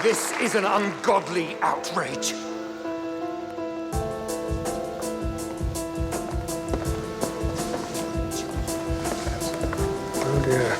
This is an ungodly outrage. Oh dear.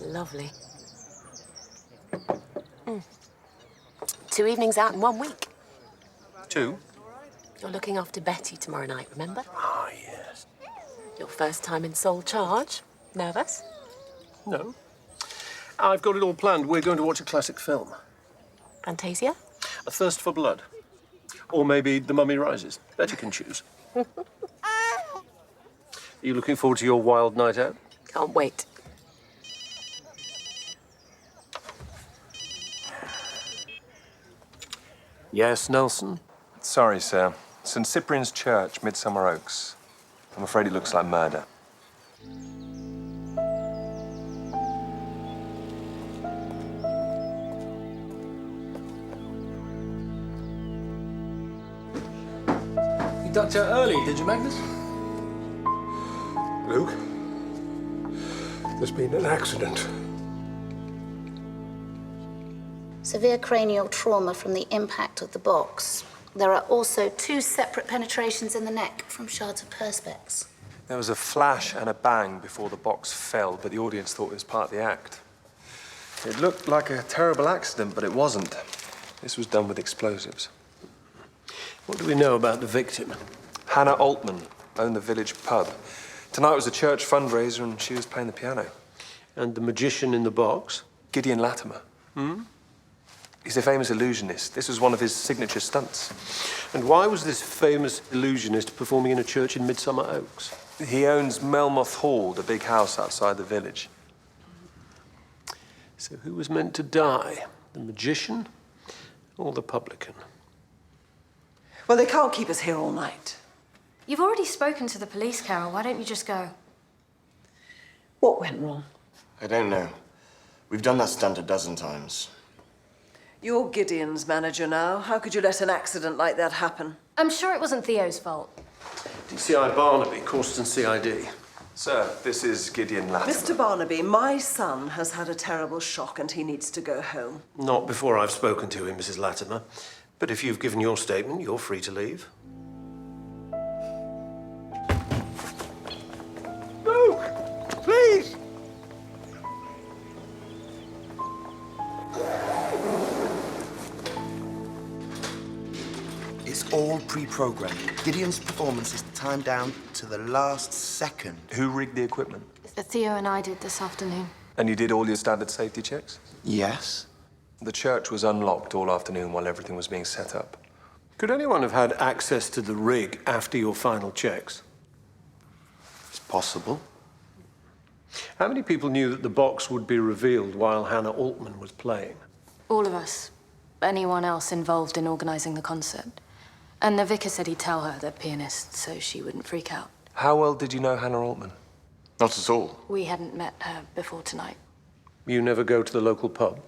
Lovely. 2 evenings out in 1 week. 2? You're looking after Betty tomorrow night, remember? Ah, yes. Your first time in sole charge. Nervous? No. I've got it all planned. We're going to watch a classic film. Fantasia? A Thirst for Blood. Or maybe The Mummy Rises. Betty can choose. Are you looking forward to your wild night out? Can't wait. Yes, Nelson? Sorry, sir. St. Cyprian's Church, Midsomer Oaks. I'm afraid it looks like murder. You ducked out early, did you, Magnus? Luke, there's been an accident. Severe cranial trauma from the impact of the box. There are also 2 separate penetrations in the neck from shards of perspex. There was a flash and a bang before the box fell, but the audience thought it was part of the act. It looked like a terrible accident, but it wasn't. This was done with explosives. What do we know about the victim? Hannah Altman owned the village pub. Tonight was a church fundraiser, and she was playing the piano. And the magician in the box? Gideon Latimer. He's a famous illusionist. This was one of his signature stunts. And why was this famous illusionist performing in a church in Midsomer Oaks? He owns Melmoth Hall, the big house outside the village. So who was meant to die? The magician or the publican? Well, they can't keep us here all night. You've already spoken to the police, Carol. Why don't you just go? What went wrong? I don't know. We've done that stunt a dozen times. You're Gideon's manager now. How could you let an accident like that happen? I'm sure it wasn't Theo's fault. DCI Barnaby, Corston CID. Sir, this is Gideon Latimer. Mr. Barnaby, my son has had a terrible shock and he needs to go home. Not before I've spoken to him, Mrs. Latimer. But if you've given your statement, you're free to leave. Luke, please! It's all pre-programmed. Gideon's performance is timed down to the last second. Who rigged the equipment? Theo and I did this afternoon. And you did all your standard safety checks? Yes. The church was unlocked all afternoon while everything was being set up. Could anyone have had access to the rig after your final checks? It's possible. How many people knew that the box would be revealed while Hannah Altman was playing? All of us. Anyone else involved in organising the concert. And the vicar said he'd tell her, the pianist, so she wouldn't freak out. How well did you know Hannah Altman? Not at all. We hadn't met her before tonight. You never go to the local pub?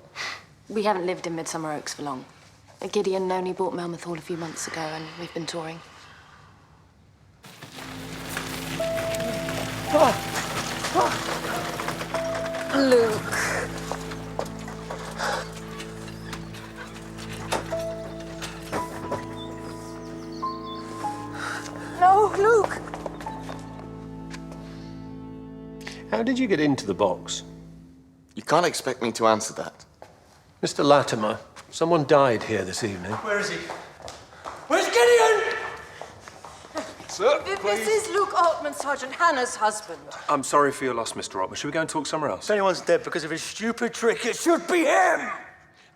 We haven't lived in Midsomer Oaks for long. Gideon only bought Melmoth Hall a few months ago, and we've been touring. Luke. No, Luke. How did you get into the box? You can't expect me to answer that. Mr. Latimer, someone died here this evening. Where is he? Where's Gideon? Sir, This is Luke Altman, Sergeant Hannah's husband. I'm sorry for your loss, Mr. Altman. Should we go and talk somewhere else? If anyone's dead because of his stupid trick, it should be him!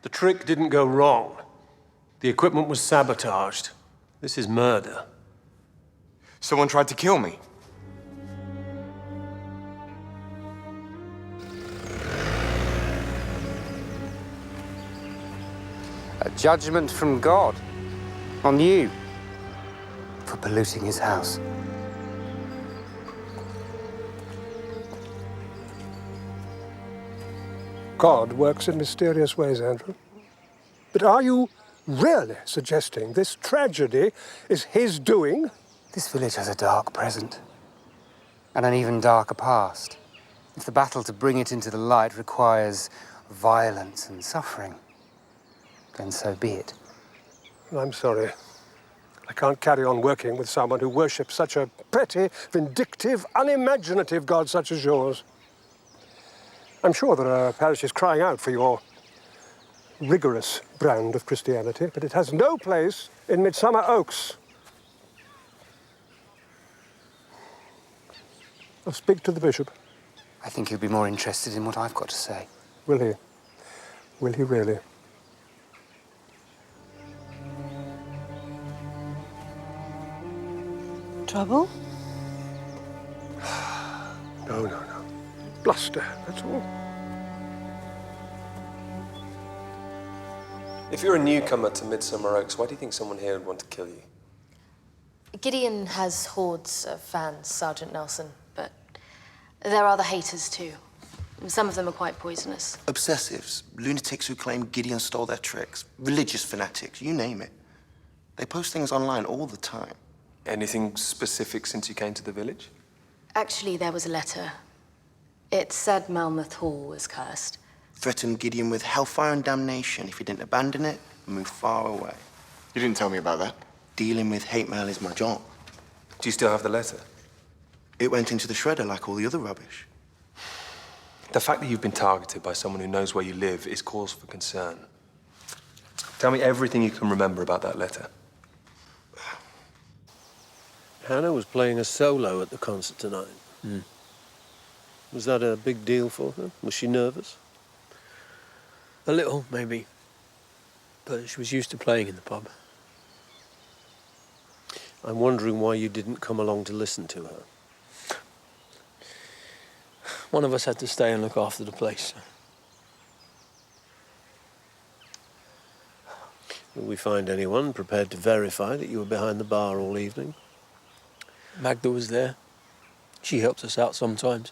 The trick didn't go wrong. The equipment was sabotaged. This is murder. Someone tried to kill me. A judgment from God on you for polluting his house. God works in mysterious ways, Andrew. But are you really suggesting this tragedy is his doing? This village has a dark present and an even darker past. If the battle to bring it into the light requires violence and suffering, then so be it. I'm sorry. I can't carry on working with someone who worships such a petty, vindictive, unimaginative God such as yours. I'm sure there are parishes crying out for your rigorous brand of Christianity, but it has no place in Midsomer Oaks. I'll speak to the bishop. I think he'll be more interested in what I've got to say. Will he? Will he really? Trouble? No. Bluster, that's all. If you're a newcomer to Midsomer Oaks, why do you think someone here would want to kill you? Gideon has hordes of fans, Sergeant Nelson, but there are the haters too. Some of them are quite poisonous. Obsessives, lunatics who claim Gideon stole their tricks, religious fanatics, you name it. They post things online all the time. Anything specific since you came to the village? Actually, there was a letter. It said Melmoth Hall was cursed. Threatened Gideon with hellfire and damnation if he didn't abandon it and move far away. You didn't tell me about that. Dealing with hate mail is my job. Do you still have the letter? It went into the shredder like all the other rubbish. The fact that you've been targeted by someone who knows where you live is cause for concern. Tell me everything you can remember about that letter. Hannah was playing a solo at the concert tonight. Was that a big deal for her? Was she nervous? A little, maybe. But she was used to playing in the pub. I'm wondering why you didn't come along to listen to her. One of us had to stay and look after the place. Will we find anyone prepared to verify that you were behind the bar all evening? Magda was there. She helps us out sometimes.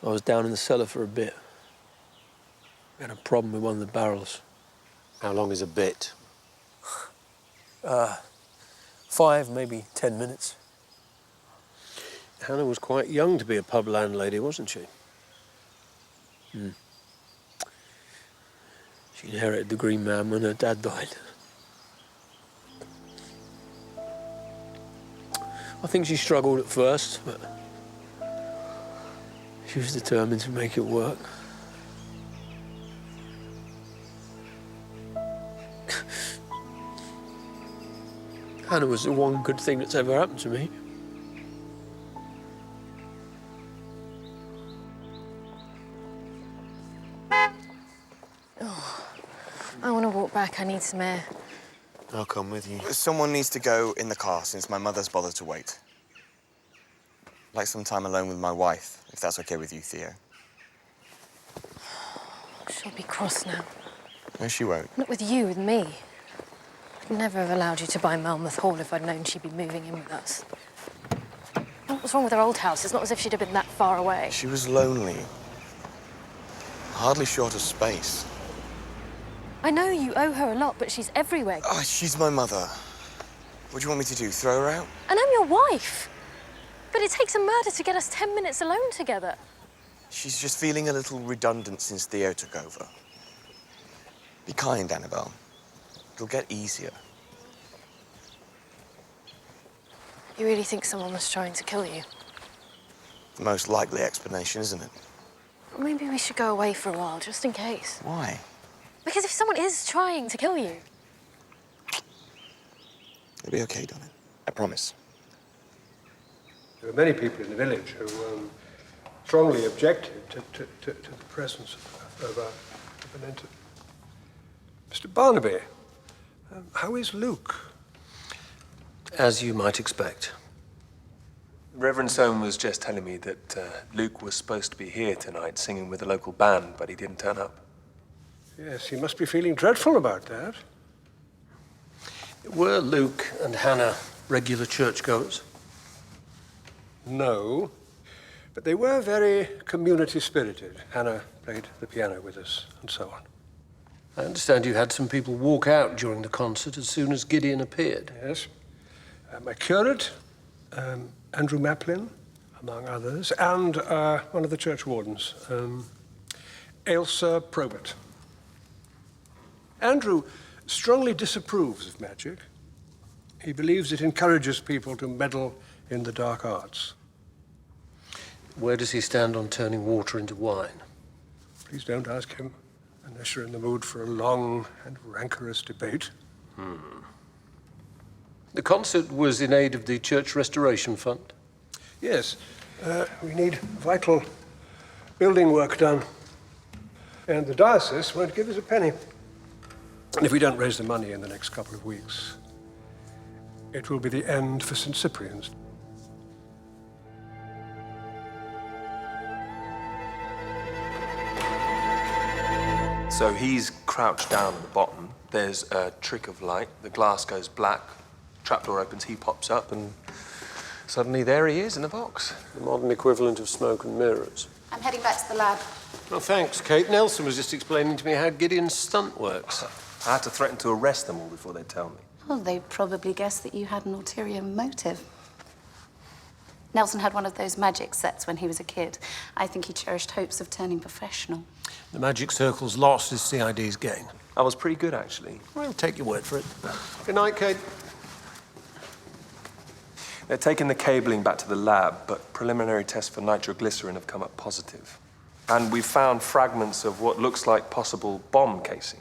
I was down in the cellar for a bit. We had a problem with one of the barrels. How long is a bit? 5, maybe 10 minutes. Hannah was quite young to be a pub landlady, wasn't she? She inherited the Green Man when her dad died. I think she struggled at first, but she was determined to make it work. Hannah was the one good thing that's ever happened to me. I need some air. I'll come with you. Someone needs to go in the car since my mother's bothered to wait. I'd like some time alone with my wife, if that's okay with you, Theo. She'll be cross now. No, she won't. Not with you, with me. I'd never have allowed you to buy Malmouth Hall if I'd known she'd be moving in with us. What was wrong with her old house? It's not as if she'd have been that far away. She was lonely. Hardly short of space. I know you owe her a lot, but she's everywhere. Oh, she's my mother. What do you want me to do, throw her out? And I'm your wife. But it takes a murder to get us 10 minutes alone together. She's just feeling a little redundant since Theo took over. Be kind, Annabelle. It'll get easier. You really think someone was trying to kill you? The most likely explanation, isn't it? Maybe we should go away for a while, just in case. Why? Because if someone is trying to kill you... It'll be okay, darling. I promise. There were many people in the village who strongly objected to the presence of an entity. Mr. Barnaby, how is Luke? As you might expect. Reverend Sohn was just telling me that Luke was supposed to be here tonight singing with a local band, but he didn't turn up. Yes, he must be feeling dreadful about that. Were Luke and Hannah regular churchgoers? No, but they were very community-spirited. Hannah played the piano with us, and so on. I understand you had some people walk out during the concert as soon as Gideon appeared. Yes. My curate, Andrew Maplin, among others, and one of the church wardens, Ailsa Probert. Andrew strongly disapproves of magic. He believes it encourages people to meddle in the dark arts. Where does he stand on turning water into wine? Please don't ask him, unless you're in the mood for a long and rancorous debate. The concert was in aid of the Church Restoration Fund? Yes. We need vital building work done. And the diocese won't give us a penny. And if we don't raise the money in the next couple of weeks, it will be the end for St. Cyprian's. So he's crouched down at the bottom. There's a trick of light. The glass goes black. Trapdoor opens, he pops up, and suddenly there he is in the box. The modern equivalent of smoke and mirrors. I'm heading back to the lab. Well, thanks, Kate. Nelson was just explaining to me how Gideon's stunt works. I had to threaten to arrest them all before they'd tell me. Well, they probably guessed that you had an ulterior motive. Nelson had one of those magic sets when he was a kid. I think he cherished hopes of turning professional. The magic circle's lost is CID's gain. I was pretty good, actually. Well, take your word for it. Good night, Kate. They're taking the cabling back to the lab, but preliminary tests for nitroglycerin have come up positive. And we've found fragments of what looks like possible bomb casing.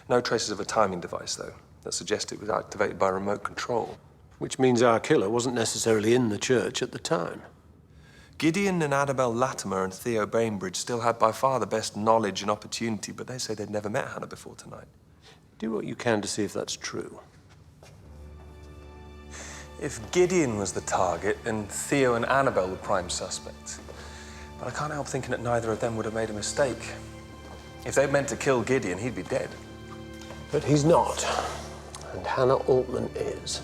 No traces of a timing device, though, that suggest it was activated by remote control. Which means our killer wasn't necessarily in the church at the time. Gideon and Annabelle Latimer and Theo Bainbridge still had by far the best knowledge and opportunity, but they say they'd never met Hannah before tonight. Do what you can to see if that's true. If Gideon was the target, then Theo and Annabelle were prime suspects. But I can't help thinking that neither of them would have made a mistake. If they'd meant to kill Gideon, he'd be dead. But he's not. And Hannah Altman is.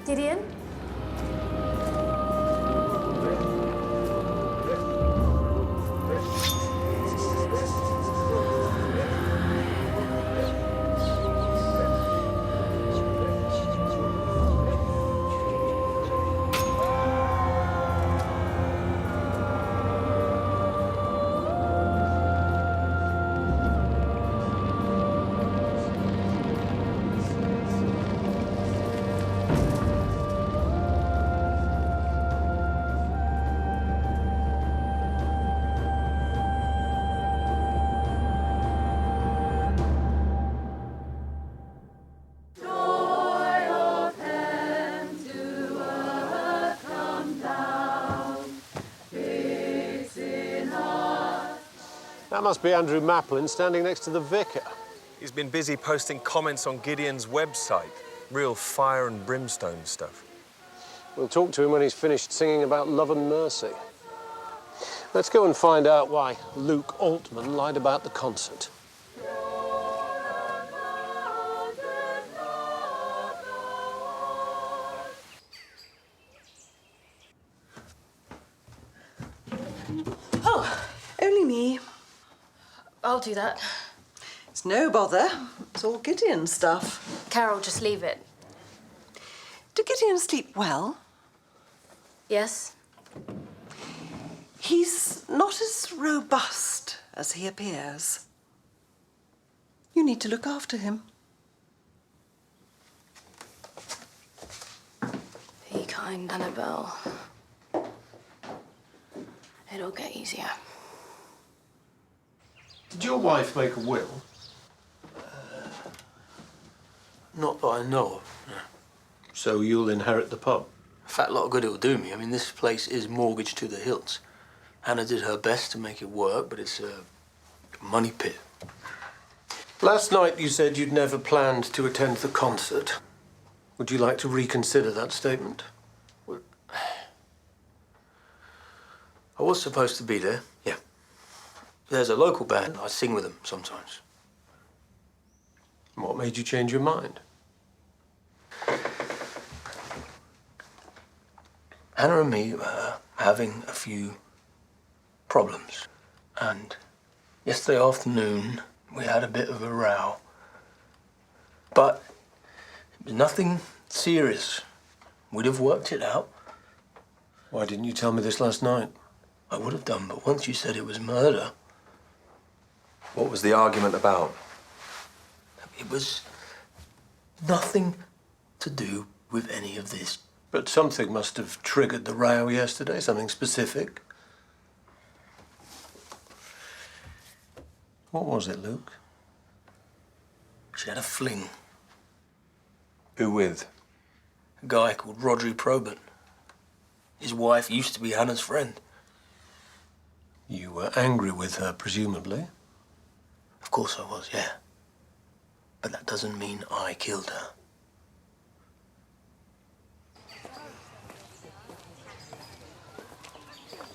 Gideon? That must be Andrew Maplin standing next to the vicar. He's been busy posting comments on Gideon's website. Real fire and brimstone stuff. We'll talk to him when he's finished singing about love and mercy. Let's go and find out why Luke Altman lied about the concert. Oh, only me. I'll do that. It's no bother. It's all Gideon stuff. Carol, just leave it. Did Gideon sleep well? Yes? He's not as robust as he appears. You need to look after him. Be kind, Annabelle. It'll get easier. Did your wife make a will? Not that I know of. No. So you'll inherit the pub? A fat lot of good it'll do me. I mean, this place is mortgaged to the hilt. Hannah did her best to make it work, but it's a money pit. Last night you said you'd never planned to attend the concert. Would you like to reconsider that statement? I was supposed to be there, yeah. There's a local band. I sing with them sometimes. What made you change your mind? Hannah and me were having a few problems. And yesterday afternoon, we had a bit of a row. But it was nothing serious. We'd have worked it out. Why didn't you tell me this last night? I would have done, but once you said it was murder... What was the argument about? It was nothing to do with any of this. But something must have triggered the row yesterday, something specific. What was it, Luke? She had a fling. Who with? A guy called Rodri Probert. His wife used to be Hannah's friend. You were angry with her, presumably? Of course I was, yeah. But that doesn't mean I killed her.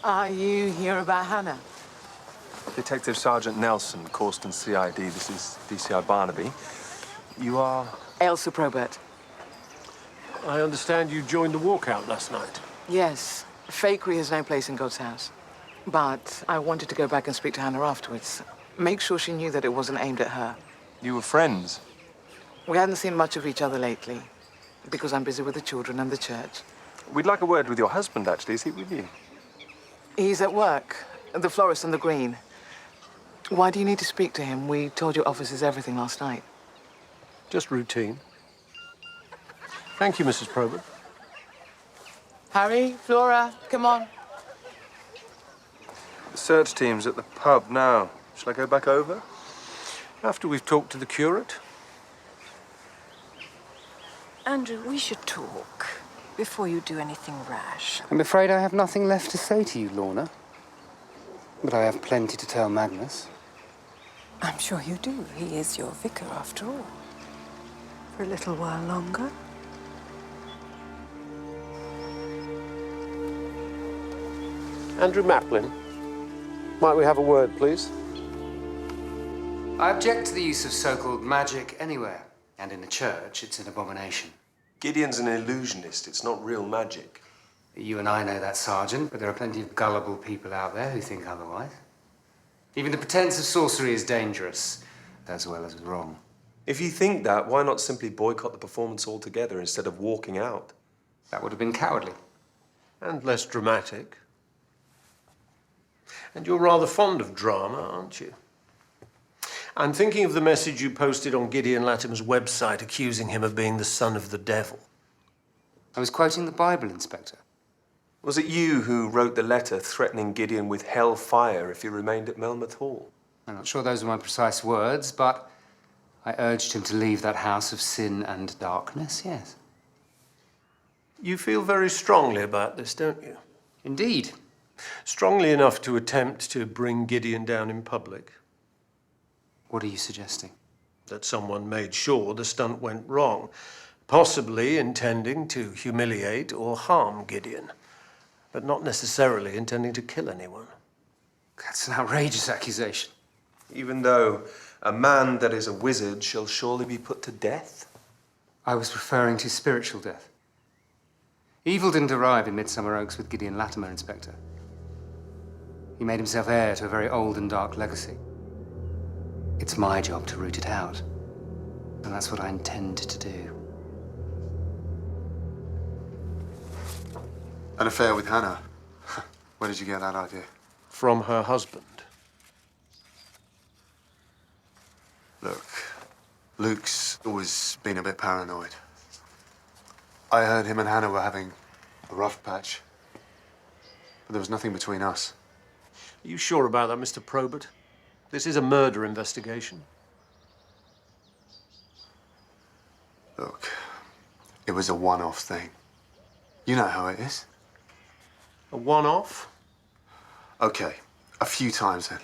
Are you here about Hannah? Detective Sergeant Nelson, Corston CID. This is DCI Barnaby. You are? Elsa Probert. I understand you joined the walkout last night. Yes. Fakery has no place in God's house. But I wanted to go back and speak to Hannah afterwards. Make sure she knew that it wasn't aimed at her. You were friends? We hadn't seen much of each other lately, because I'm busy with the children and the church. We'd like a word with your husband, actually. Is he with you? He's at work, the florist on the green. Why do you need to speak to him? We told your officers everything last night. Just routine. Thank you, Mrs. Probert. Harry, Flora, come on. The search team's at the pub now. Shall I go back over? After we've talked to the curate. Andrew, we should talk before you do anything rash. I'm afraid I have nothing left to say to you, Lorna. But I have plenty to tell Magnus. I'm sure you do. He is your vicar, after all. For a little while longer. Andrew Maplin, might we have a word, please? I object to the use of so-called magic anywhere. And in the church, it's an abomination. Gideon's an illusionist. It's not real magic. You and I know that, Sergeant, but there are plenty of gullible people out there who think otherwise. Even the pretense of sorcery is dangerous, as well as wrong. If you think that, why not simply boycott the performance altogether instead of walking out? That would have been cowardly. And less dramatic. And you're rather fond of drama, aren't you? I'm thinking of the message you posted on Gideon Latim's website accusing him of being the son of the devil. I was quoting the Bible, Inspector. Was it you who wrote the letter threatening Gideon with hell fire if he remained at Melmoth Hall? I'm not sure those were my precise words, but I urged him to leave that house of sin and darkness, yes. You feel very strongly about this, don't you? Indeed. Strongly enough to attempt to bring Gideon down in public. What are you suggesting? That someone made sure the stunt went wrong, possibly intending to humiliate or harm Gideon, but not necessarily intending to kill anyone. That's an outrageous accusation. Even though a man that is a wizard shall surely be put to death? I was referring to spiritual death. Evil didn't arrive in Midsomer Oaks with Gideon Latimer, Inspector. He made himself heir to a very old and dark legacy. It's my job to root it out, and that's what I intend to do. An affair with Hannah? Where did you get that idea? From her husband. Look, Luke's always been a bit paranoid. I heard him and Hannah were having a rough patch, but there was nothing between us. Are you sure about that, Mr. Probert? This is a murder investigation. Look, it was a one-off thing. You know how it is. A one-off? Okay, a few times then.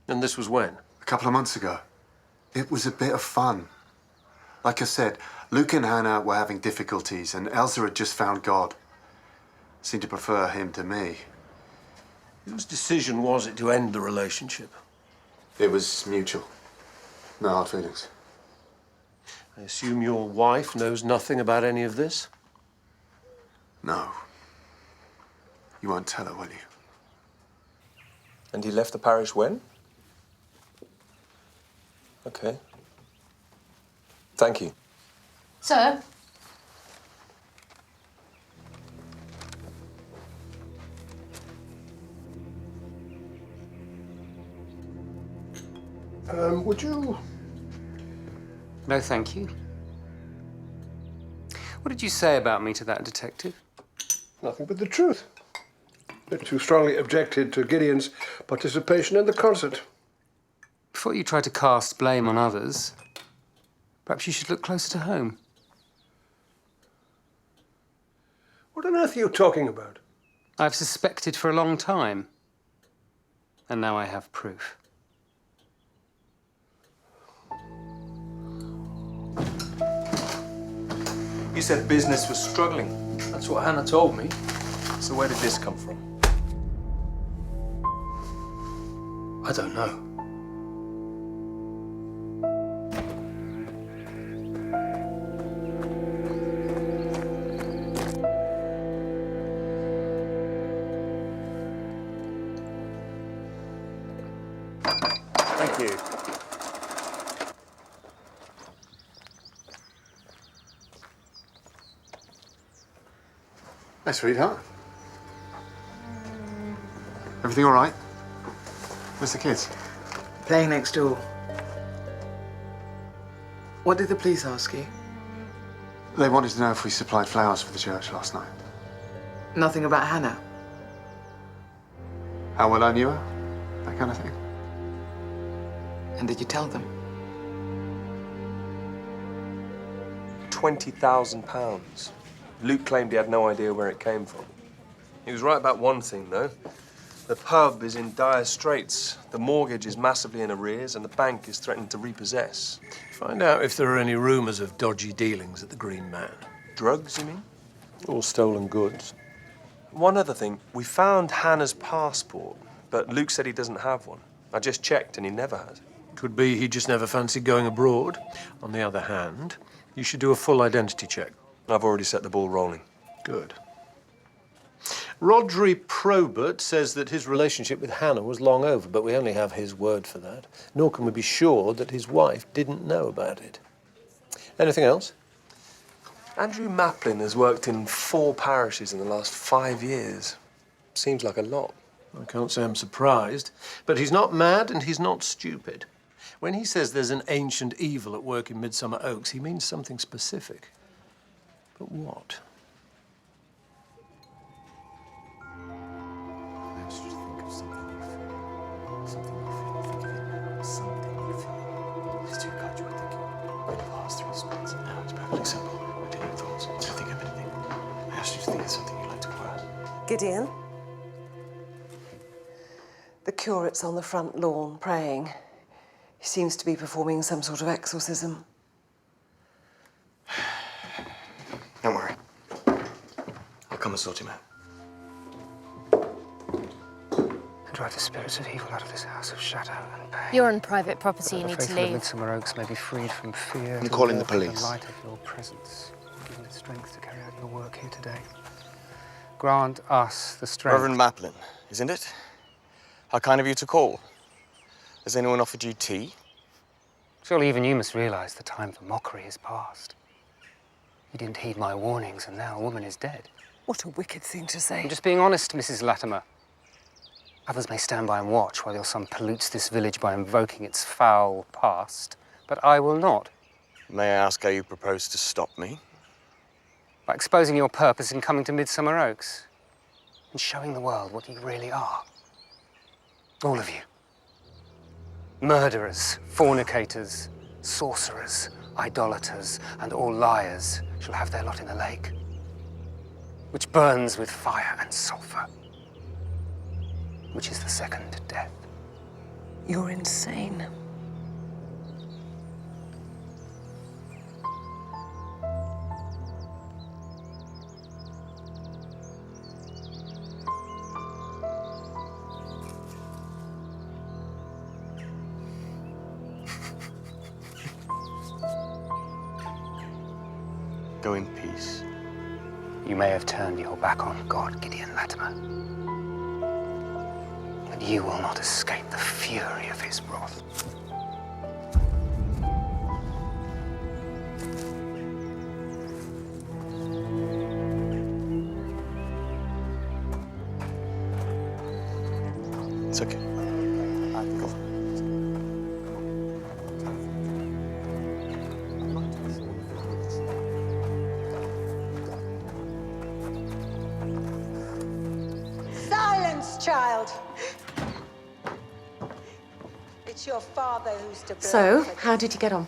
And this was when? A couple of months ago. It was a bit of fun. Like I said, Luke and Hannah were having difficulties, and Elsa had just found God. Seemed to prefer him to me. Whose decision was it to end the relationship? It was mutual. No hard feelings. I assume your wife knows nothing about any of this? No. You won't tell her, will you? And he left the parish when? Okay. Thank you. Sir? Would you? No, thank you. What did you say about me to that detective? Nothing but the truth. It too strongly objected to Gideon's participation in the concert. Before you try to cast blame on others, perhaps you should look closer to home. What on earth are you talking about? I've suspected for a long time, and now I have proof. You said business was struggling. That's what Hannah told me. So where did this come from? I don't know. Thank you. Hey, sweetheart. Everything all right? Where's the kids? Playing next door. What did the police ask you? They wanted to know if we supplied flowers for the church last night. Nothing about Hannah? How well I knew her? That kind of thing. And did you tell them? £20,000. Luke claimed he had no idea where it came from. He was right about one thing, though. The pub is in dire straits. The mortgage is massively in arrears, and the bank is threatening to repossess. Find out if there are any rumours of dodgy dealings at the Green Man. Drugs, you mean? Or stolen goods. One other thing. We found Hannah's passport, but Luke said he doesn't have one. I just checked, and he never has. Could be he just never fancied going abroad. On the other hand, you should do a full identity check. I've already set the ball rolling. Good. Rodri Probert says that his relationship with Hannah was long over, but we only have his word for that. Nor can we be sure that his wife didn't know about it. Anything else? Andrew Maplin has worked in 4 parishes in the last 5 years. Seems like a lot. I can't say I'm surprised, but he's not mad and he's not stupid. When he says there's an ancient evil at work in Midsomer Oaks, he means something specific. But what? Gideon? The curate's on the front lawn, praying. He seems to be performing some sort of exorcism. Don't worry. I'll come and sort him out. And drive the spirits of evil out of this house of shadow and pain. You're on private property, you need to leave. Midsomer Oaks may be freed from fear. I'm calling the police. The light of your presence, given the strength to carry out your work here today. Grant us the strength. Reverend Maplin, isn't it? How kind of you to call. Has anyone offered you tea? Surely even you must realize the time for mockery is past. You didn't heed my warnings, and now a woman is dead. What a wicked thing to say. I'm just being honest, Mrs. Latimer. Others may stand by and watch while your son pollutes this village by invoking its foul past, but I will not. May I ask how you propose to stop me? By exposing your purpose in coming to Midsomer Oaks and showing the world what you really are. All of you. Murderers, fornicators, sorcerers, idolaters, and all liars shall have their lot in the lake, which burns with fire and sulfur, which is the second death. You're insane. Go in peace. You may have turned your back on God, Gideon Latimer, but you will not escape the fury of his wrath. It's okay. Go. Silence, child. It's your father who's to blame. So, how did you get on?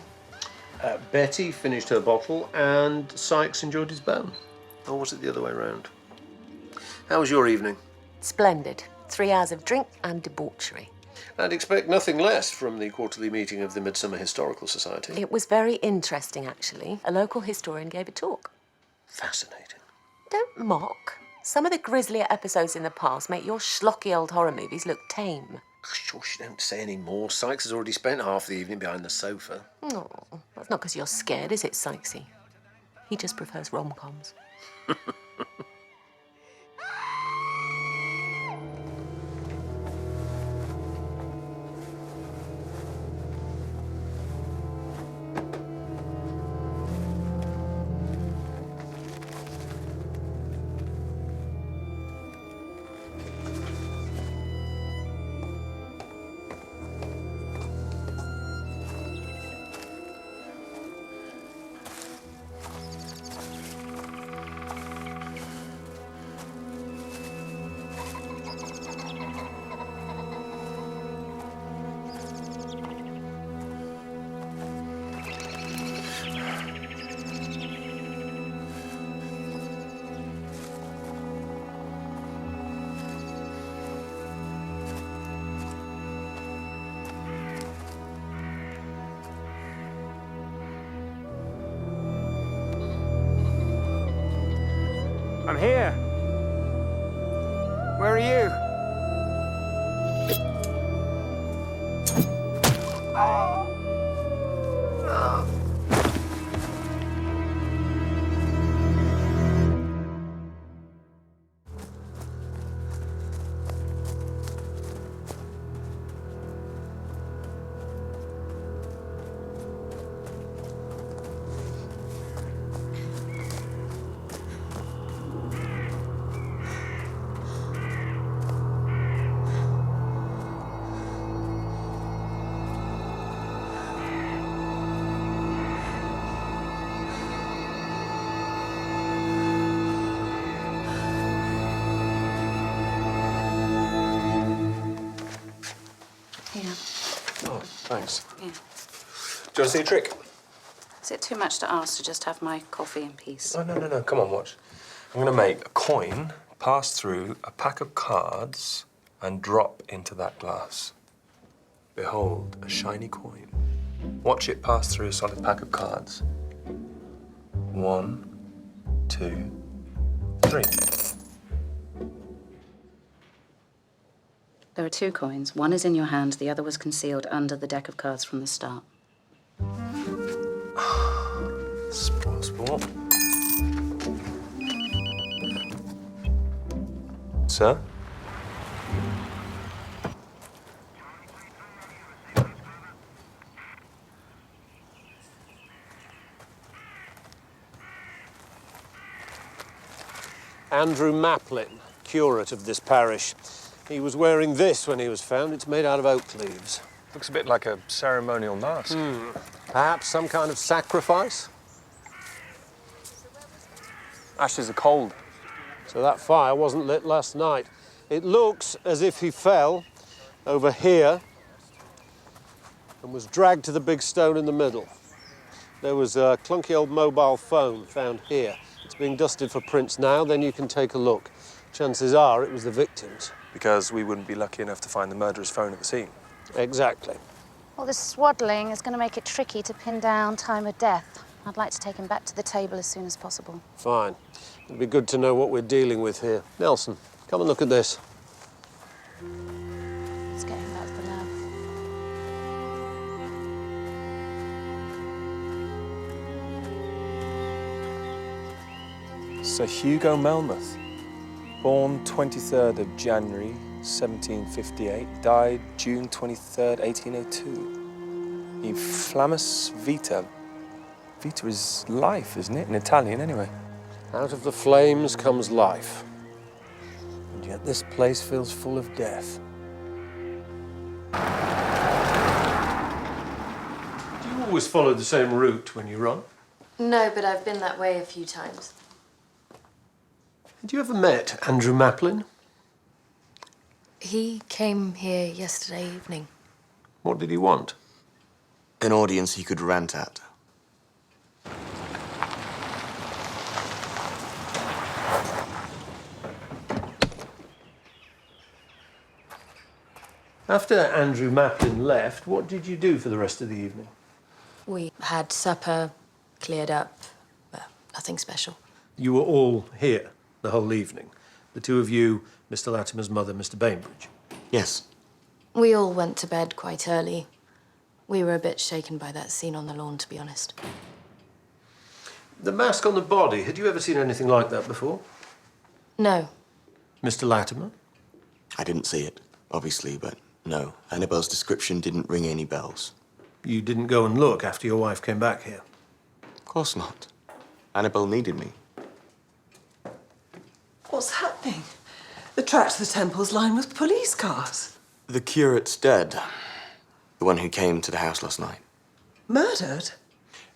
Betty finished her bottle and Sykes enjoyed his bone. Or was it the other way around? How was your evening? Splendid. 3 hours of drink and debauchery. I'd expect nothing less from the quarterly meeting of the Midsomer Historical Society. It was very interesting, actually. A local historian gave a talk. Fascinating. Don't mock. Some of the grislier episodes in the past make your schlocky old horror movies look tame. Sure, she don't say any more. Sykes has already spent half the evening behind the sofa. Oh, that's not because you're scared, is it, Sykesy? He just prefers rom-coms. I'm here. Where are you? Oh. Oh. Here. Oh, thanks. Yeah. Do you want to see a trick? Is it too much to ask to just have my coffee in peace? Oh, no. Come on, watch. I'm going to make a coin pass through a pack of cards and drop into that glass. Behold, a shiny coin. Watch it pass through a solid pack of cards. 1, 2, 3. There are 2 coins. One is in your hand, the other was concealed under the deck of cards from the start. Sport. Sir? Andrew Maplin, curate of this parish. He was wearing this when he was found. It's made out of oak leaves. Looks a bit like a ceremonial mask. Perhaps some kind of sacrifice? Ashes are cold. So that fire wasn't lit last night. It looks as if he fell over here and was dragged to the big stone in the middle. There was a clunky old mobile phone found here. It's being dusted for prints now, then you can take a look. Chances are it was the victim's. Because we wouldn't be lucky enough to find the murderer's phone at the scene. Exactly. Well, this swaddling is going to make it tricky to pin down time of death. I'd like to take him back to the table as soon as possible. Fine. It'd be good to know what we're dealing with here. Nelson, come and look at this. Let's get him back to the lab. Sir Hugo Melmoth, born 23rd of January 1758, died June 23rd, 1802. Inflammus vita. Vita is life, isn't it? In Italian, anyway. Out of the flames comes life. And yet this place feels full of death. Do you always follow the same route when you run? No, but I've been that way a few times. Had you ever met Andrew Maplin? He came here yesterday evening. What did he want? An audience he could rant at. After Andrew Maplin left, what did you do for the rest of the evening? We had supper, cleared up, but nothing special. You were all here the whole evening? The two of you, Mr. Latimer's mother, Mr. Bainbridge? Yes. We all went to bed quite early. We were a bit shaken by that scene on the lawn, to be honest. The mask on the body, had you ever seen anything like that before? No. Mr. Latimer? I didn't see it, obviously, but no. Annabelle's description didn't ring any bells. You didn't go and look after your wife came back here? Of course not. Annabelle needed me. What's happening? The track to the temple's lined with police cars. The curate's dead. The one who came to the house last night. Murdered?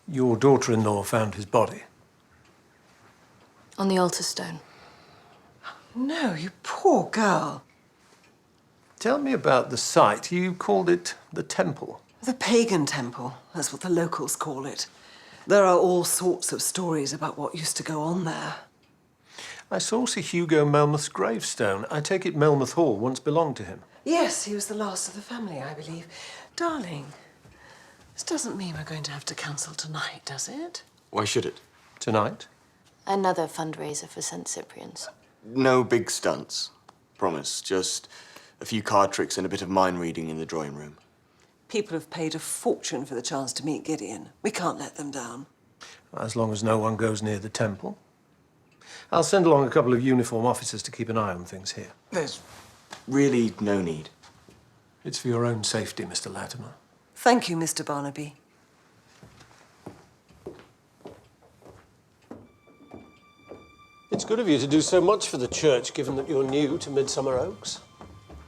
Your daughter-in-law found his body? On the altar stone. No, you poor girl. Tell me about the site. You called it the temple. The pagan temple, that's what the locals call it. There are all sorts of stories about what used to go on there. I saw Sir Hugo Melmoth's gravestone. I take it Melmoth Hall once belonged to him. Yes, he was the last of the family, I believe. Darling, this doesn't mean we're going to have to cancel tonight, does it? Why should it? Tonight? Another fundraiser for St. Cyprian's. No big stunts. Promise. Just a few card tricks and a bit of mind reading in the drawing room. People have paid a fortune for the chance to meet Gideon. We can't let them down. As long as no one goes near the temple. I'll send along a couple of uniform officers to keep an eye on things here. There's really no need. It's for your own safety, Mr. Latimer. Thank you, Mr. Barnaby. It's good of you to do so much for the church, given that you're new to Midsomer Oaks.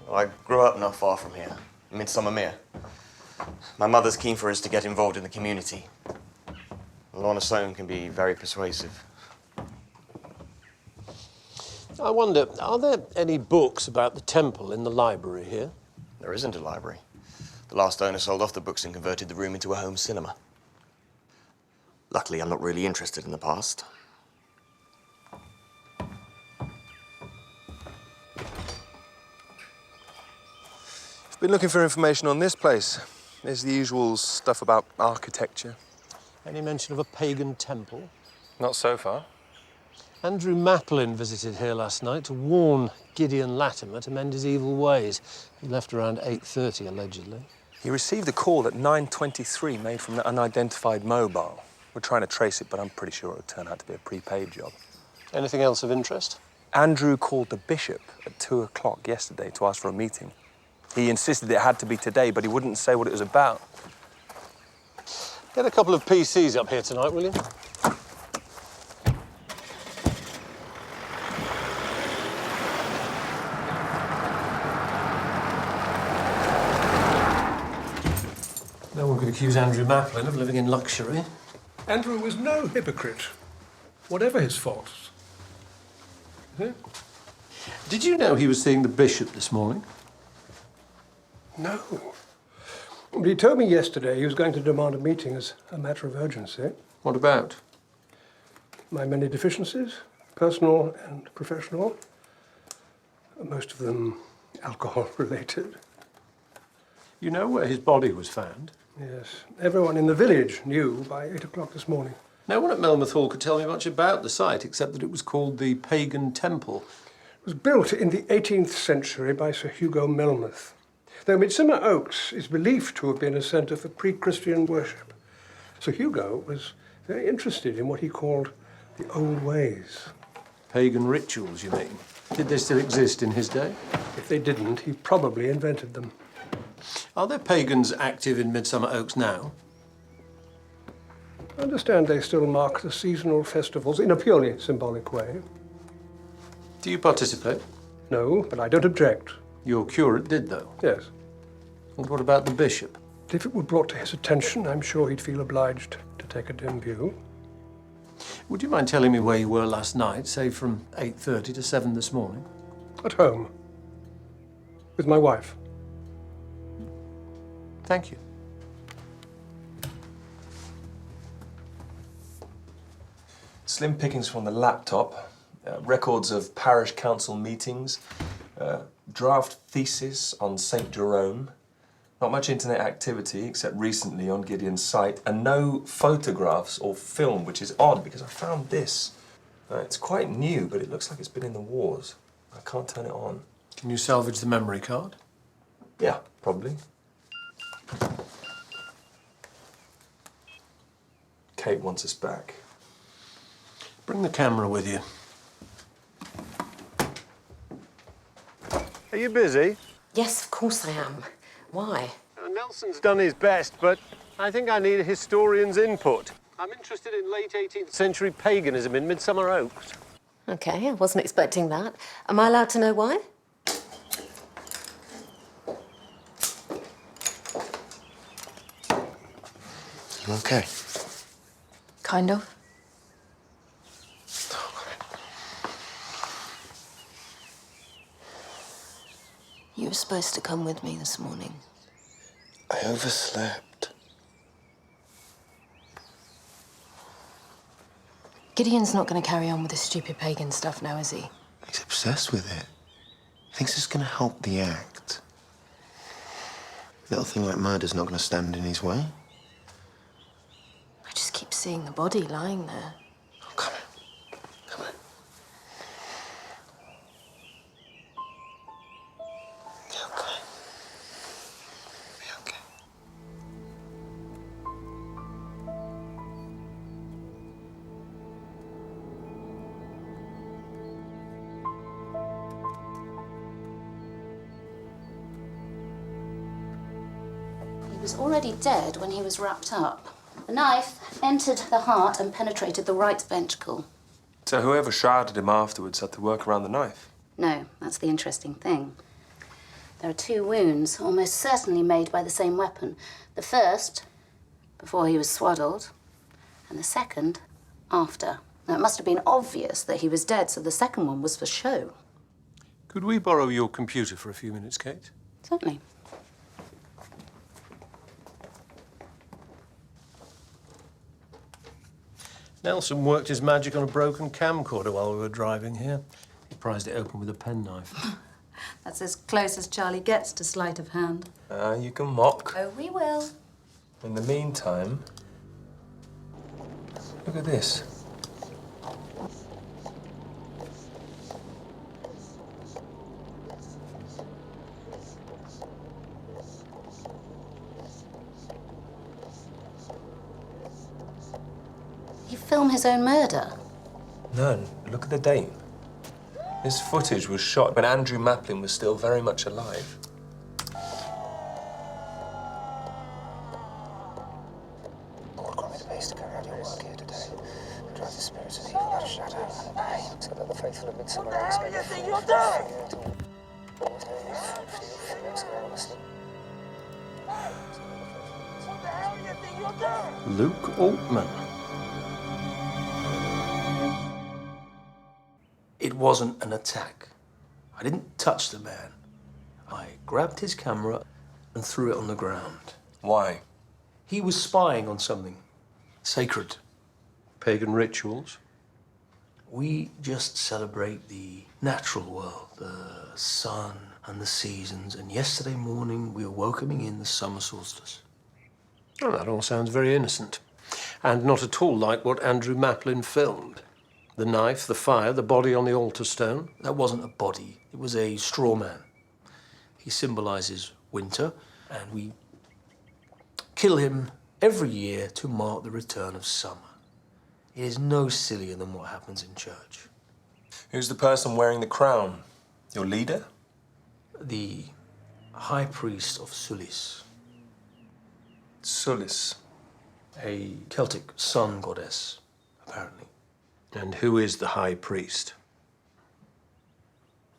Well, I grew up not far from here, in Midsomer Mere. My mother's keen for us to get involved in the community. Lorna Soane can be very persuasive. I wonder, are there any books about the temple in the library here? There isn't a library. The last owner sold off the books and converted the room into a home cinema. Luckily, I'm not really interested in the past. Been looking for information on this place. There's the usual stuff about architecture. Any mention of a pagan temple? Not so far. Andrew Maplin visited here last night to warn Gideon Latimer to mend his evil ways. He left around 8:30, allegedly. He received a call at 9:23 made from an unidentified mobile. We're trying to trace it, but I'm pretty sure it'll turn out to be a prepaid job. Anything else of interest? Andrew called the bishop at 2 o'clock yesterday to ask for a meeting. He insisted it had to be today, but he wouldn't say what it was about. Get a couple of PCs up here tonight, will you? No one could accuse Andrew Maplin of living in luxury. Andrew was no hypocrite, whatever his faults. Did you know he was seeing the bishop this morning? No. But he told me yesterday he was going to demand a meeting as a matter of urgency. What about? My many deficiencies, personal and professional, most of them alcohol-related. You know where his body was found? Yes. Everyone in the village knew by 8 o'clock this morning. No one at Melmoth Hall could tell me much about the site, except that it was called the Pagan Temple. It was built in the 18th century by Sir Hugo Melmoth, though Midsomer Oaks is believed to have been a centre for pre-Christian worship. Sir Hugo was very interested in what he called the old ways. Pagan rituals, you mean? Did they still exist in his day? If they didn't, he probably invented them. Are there pagans active in Midsomer Oaks now? I understand they still mark the seasonal festivals in a purely symbolic way. Do you participate? No, but I don't object. Your curate did, though? Yes. And what about the bishop? If it were brought to his attention, I'm sure he'd feel obliged to take a dim view. Would you mind telling me where you were last night, say from 8:30 to 7 this morning? At home. With my wife. Thank you. Slim pickings from the laptop, records of parish council meetings, draft thesis on St. Jerome, not much internet activity except recently on Gideon's site, and no photographs or film, which is odd because I found this. It's quite new, but it looks like it's been in the wars. I can't turn it on. Can you salvage the memory card? Yeah, probably. Kate wants us back. Bring the camera with you. Are you busy? Yes, of course I am. Why? Nelson's done his best, but I think I need a historian's input. I'm interested in late 18th century paganism in Midsomer Oaks. Okay, I wasn't expecting that. Am I allowed to know why? You okay? Kind of. You were supposed to come with me this morning. I overslept. Gideon's not going to carry on with this stupid pagan stuff now, is he? He's obsessed with it. He thinks it's going to help the act. A little thing like murder's not going to stand in his way. I just keep seeing the body lying there. Oh, come on. Come on. Be okay. Be okay. He was already dead when he was wrapped up. The knife entered the heart and penetrated the right ventricle. So whoever shrouded him afterwards had to work around the knife? No, that's the interesting thing. There are two wounds, almost certainly made by the same weapon. The first, before he was swaddled, and the second, after. Now, it must have been obvious that he was dead, so the second one was for show. Could we borrow your computer for a few minutes, Kate? Certainly. Nelson worked his magic on a broken camcorder while we were driving here. He prized it open with a penknife. That's as close as Charlie gets to sleight of hand. You can mock. Oh, we will. In the meantime, look at this. He filmed his own murder. No, look at the date. This footage was shot when Andrew Maplin was still very much alive. Lord, grant me the peace to carry out your work here today. Drive the spirits of evil out of shadow and pain, so that the faithful of Midsomer may spend their fear you're doing? Luke Altman. It wasn't an attack. I didn't touch the man. I grabbed his camera and threw it on the ground. Why? He was spying on something sacred. Pagan rituals. We just celebrate the natural world, the sun and the seasons, and yesterday morning we were welcoming in the summer solstice. Well, that all sounds very innocent. And not at all like what Andrew Maplin filmed. The knife, the fire, the body on the altar stone. That wasn't a body, it was a straw man. He symbolizes winter, and we kill him every year to mark the return of summer. It is no sillier than what happens in church. Who's the person wearing the crown? Your leader? The high priest of Sulis. Sulis. A Celtic sun goddess, apparently. And who is the high priest?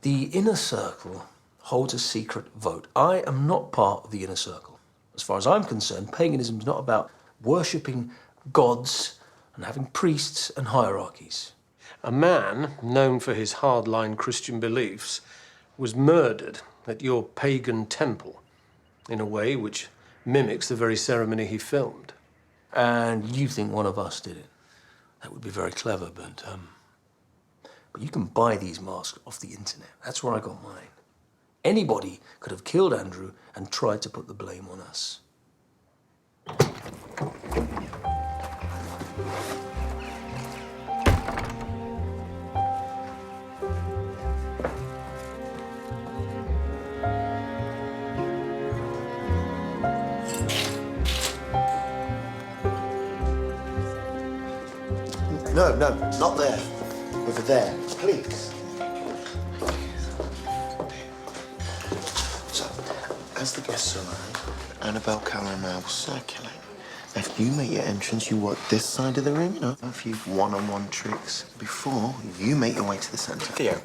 The inner circle holds a secret vote. I am not part of the inner circle. As far as I'm concerned, paganism is not about worshipping gods and having priests and hierarchies. A man known for his hardline Christian beliefs was murdered at your pagan temple in a way which mimics the very ceremony he filmed. And you think one of us did it? That would be very clever, but you can buy these masks off the internet. That's where I got mine. Anybody could have killed Andrew and tried to put the blame on us. No, not there. Over there, please. So, as the guests arrive, Annabelle, Callum, and I will circulate. After you make your entrance, you work this side of the room, you know, a few one-on-one tricks before you make your way to the centre. Theo,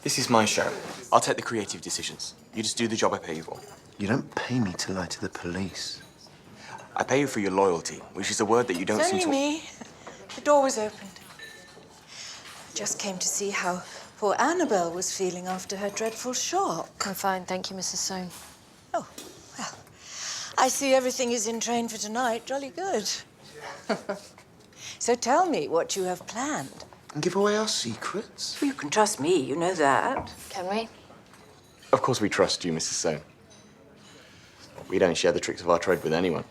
this is my show. I'll take the creative decisions. You just do the job I pay you for. You don't pay me to lie to the police. I pay you for your loyalty, which is a word that you don't It's seem only to... me. The door was opened. Just came to see how poor Annabelle was feeling after her dreadful shock. I'm fine, thank you, Mrs. Soane. Oh, well, I see everything is in train for tonight. Jolly good. So tell me what you have planned. And give away our secrets? Well, you can trust me, you know that. Can we? Of course we trust you, Mrs. Soane. We don't share the tricks of our trade with anyone.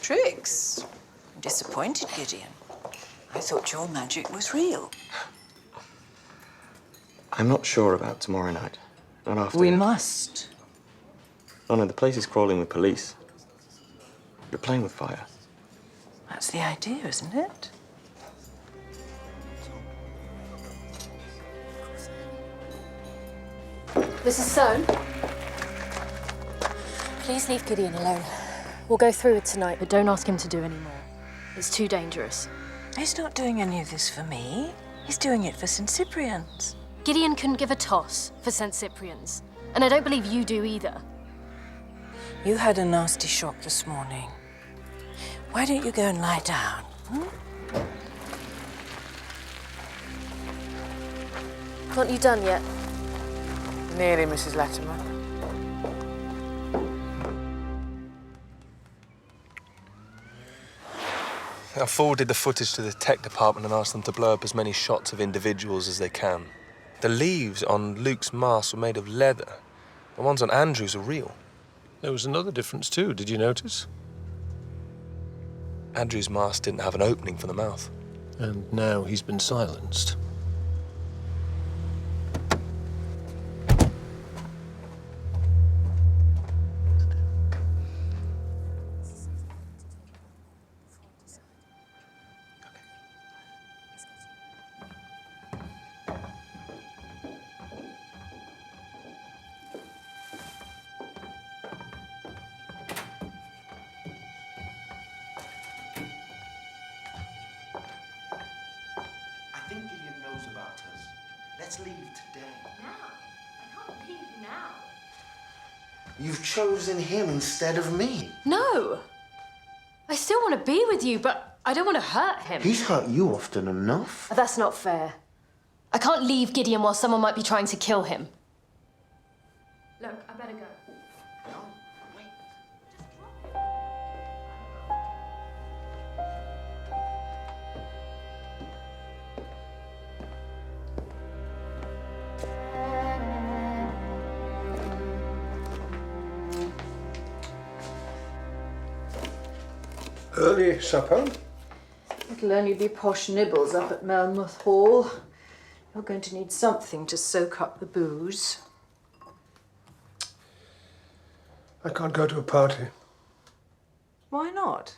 Tricks? I'm disappointed, Gideon. I thought your magic was real. I'm not sure about tomorrow night. Not after... We must. Oh, no, the place is crawling with police. You're playing with fire. That's the idea, isn't it? Mrs. Soane? Please leave Gideon alone. We'll go through it tonight, but don't ask him to do any more. It's too dangerous. He's not doing any of this for me. He's doing it for St. Cyprian's. Gideon couldn't give a toss for St. Cyprian's. And I don't believe you do either. You had a nasty shock this morning. Why don't you go and lie down? Aren't you done yet? Nearly, Mrs. Latimer. I forwarded the footage to the tech department and asked them to blow up as many shots of individuals as they can. The leaves on Luke's mask were made of leather. The ones on Andrew's are real. There was another difference too, did you notice? Andrew's mask didn't have an opening for the mouth. And now he's been silenced. I think Gideon knows about us. Let's leave today. Now? I can't leave now. You've chosen him instead of me. No! I still want to be with you, but I don't want to hurt him. He's hurt you often enough. That's not fair. I can't leave Gideon while someone might be trying to kill him. Look, I better go. Early supper? It'll only be posh nibbles up at Melmoth Hall. You're going to need something to soak up the booze. I can't go to a party. Why not?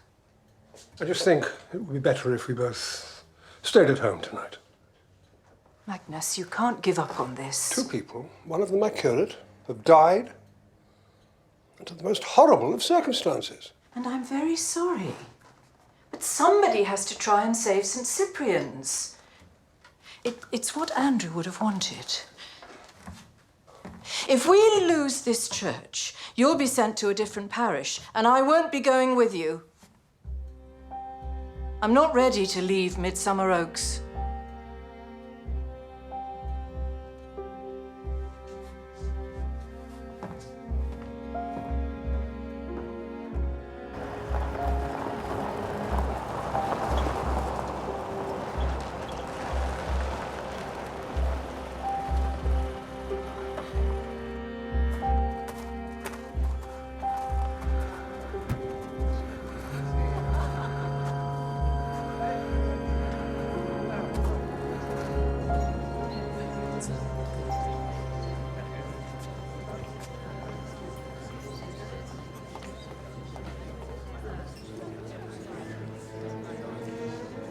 I just think it would be better if we both stayed at home tonight. Magnus, you can't give up on this. Two people, one of them my curate, have died under the most horrible of circumstances. And I'm very sorry. But somebody has to try and save St. Cyprian's. It's what Andrew would have wanted. If we lose this church, you'll be sent to a different parish, and I won't be going with you. I'm not ready to leave Midsummer Oaks.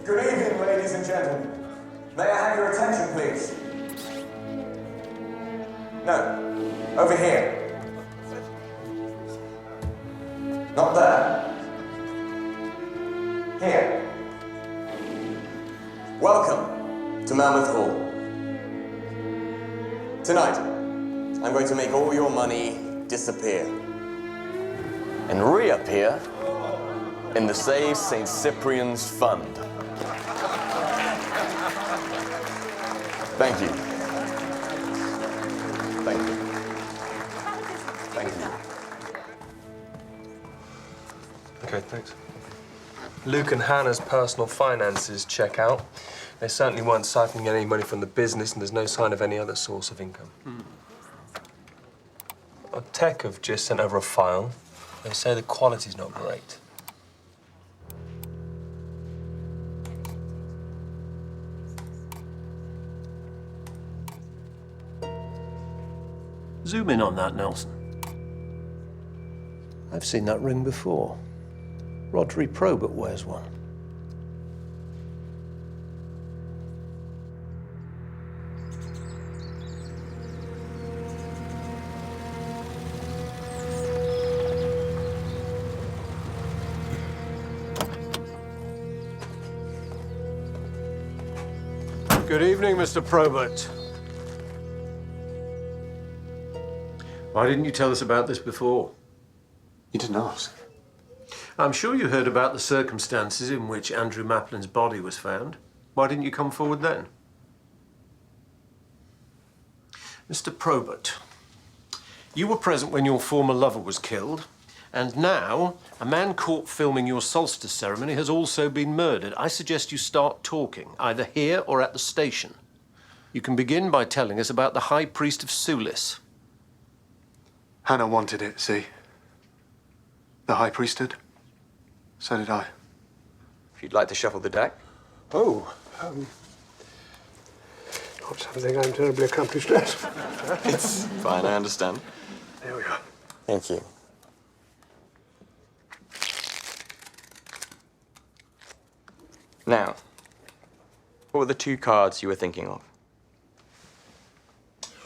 Good evening, ladies and gentlemen. May I have your attention, please? No, over here. Not there. Here. Welcome to Mammoth Hall. Tonight, I'm going to make all your money disappear and reappear in the Save St. Cyprian's Fund. Thank you. Thank you. Thank you. Okay, thanks. Luke and Hannah's personal finances check out. They certainly weren't siphoning any money from the business, and there's no sign of any other source of income. Our tech have just sent over a file. They say the quality's not great. Zoom in on that, Nelson. I've seen that ring before. Rodri Probert wears one. Good evening, Mr. Probert. Why didn't you tell us about this before? You didn't ask. I'm sure you heard about the circumstances in which Andrew Maplin's body was found. Why didn't you come forward then? Mr. Probert, you were present when your former lover was killed, And now, a man caught filming your solstice ceremony has also been murdered. I suggest you start talking, either here or at the station. You can begin by telling us about the High Priest of Sulis. Hannah wanted it, see? The High Priesthood. So did I. If you'd like to shuffle the deck. Oh, not something I'm terribly accomplished at. It's fine, I understand. There we are. Thank you. Now, what were the two cards you were thinking of?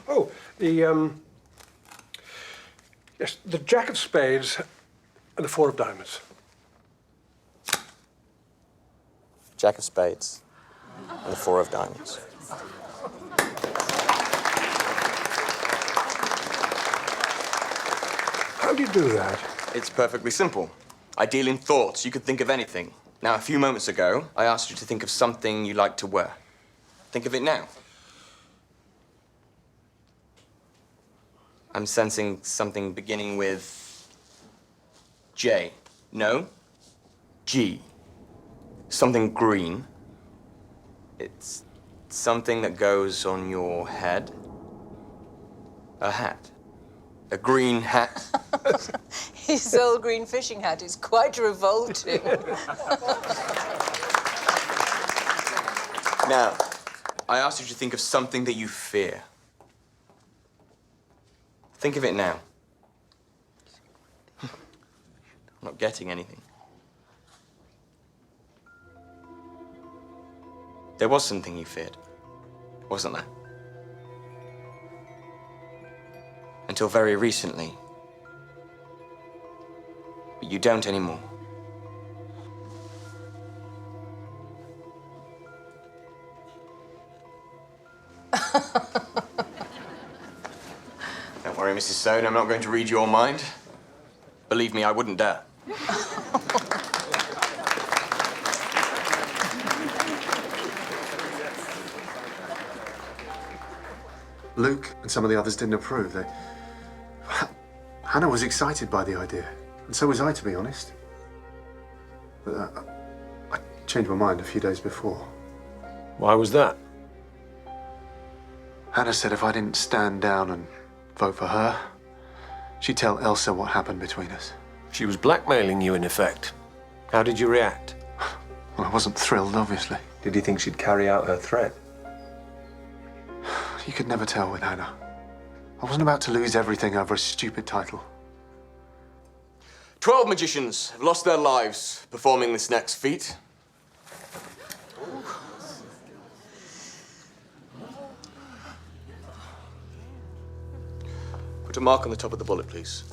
Oh, yes, the Jack of Spades and the Four of Diamonds. Jack of Spades and the Four of Diamonds. How do you do that? It's perfectly simple. I deal in thoughts. You could think of anything. Now, a few moments ago, I asked you to think of something you like to wear. Think of it now. I'm sensing something beginning with J. No? G. Something green. It's something that goes on your head. A hat. A green hat. His old green fishing hat is quite revolting. Now, I asked you to think of something that you fear. Think of it now. I'm not getting anything. There was something you feared, wasn't there? Until very recently. But you don't anymore. Don't worry, Mrs. Stone, I'm not going to read your mind. Believe me, I wouldn't dare. Luke and some of the others didn't approve. Hannah was excited by the idea, and so was I, to be honest. But I changed my mind a few days before. Why was that? Hannah said if I didn't stand down and vote for her, she'd tell Elsa what happened between us. She was blackmailing you, in effect. How did you react? Well, I wasn't thrilled, obviously. Did you think she'd carry out her threat? You could never tell with Hannah. I wasn't about to lose everything over a stupid title. 12 magicians have lost their lives performing this next feat. Put a mark on the top of the bullet, please.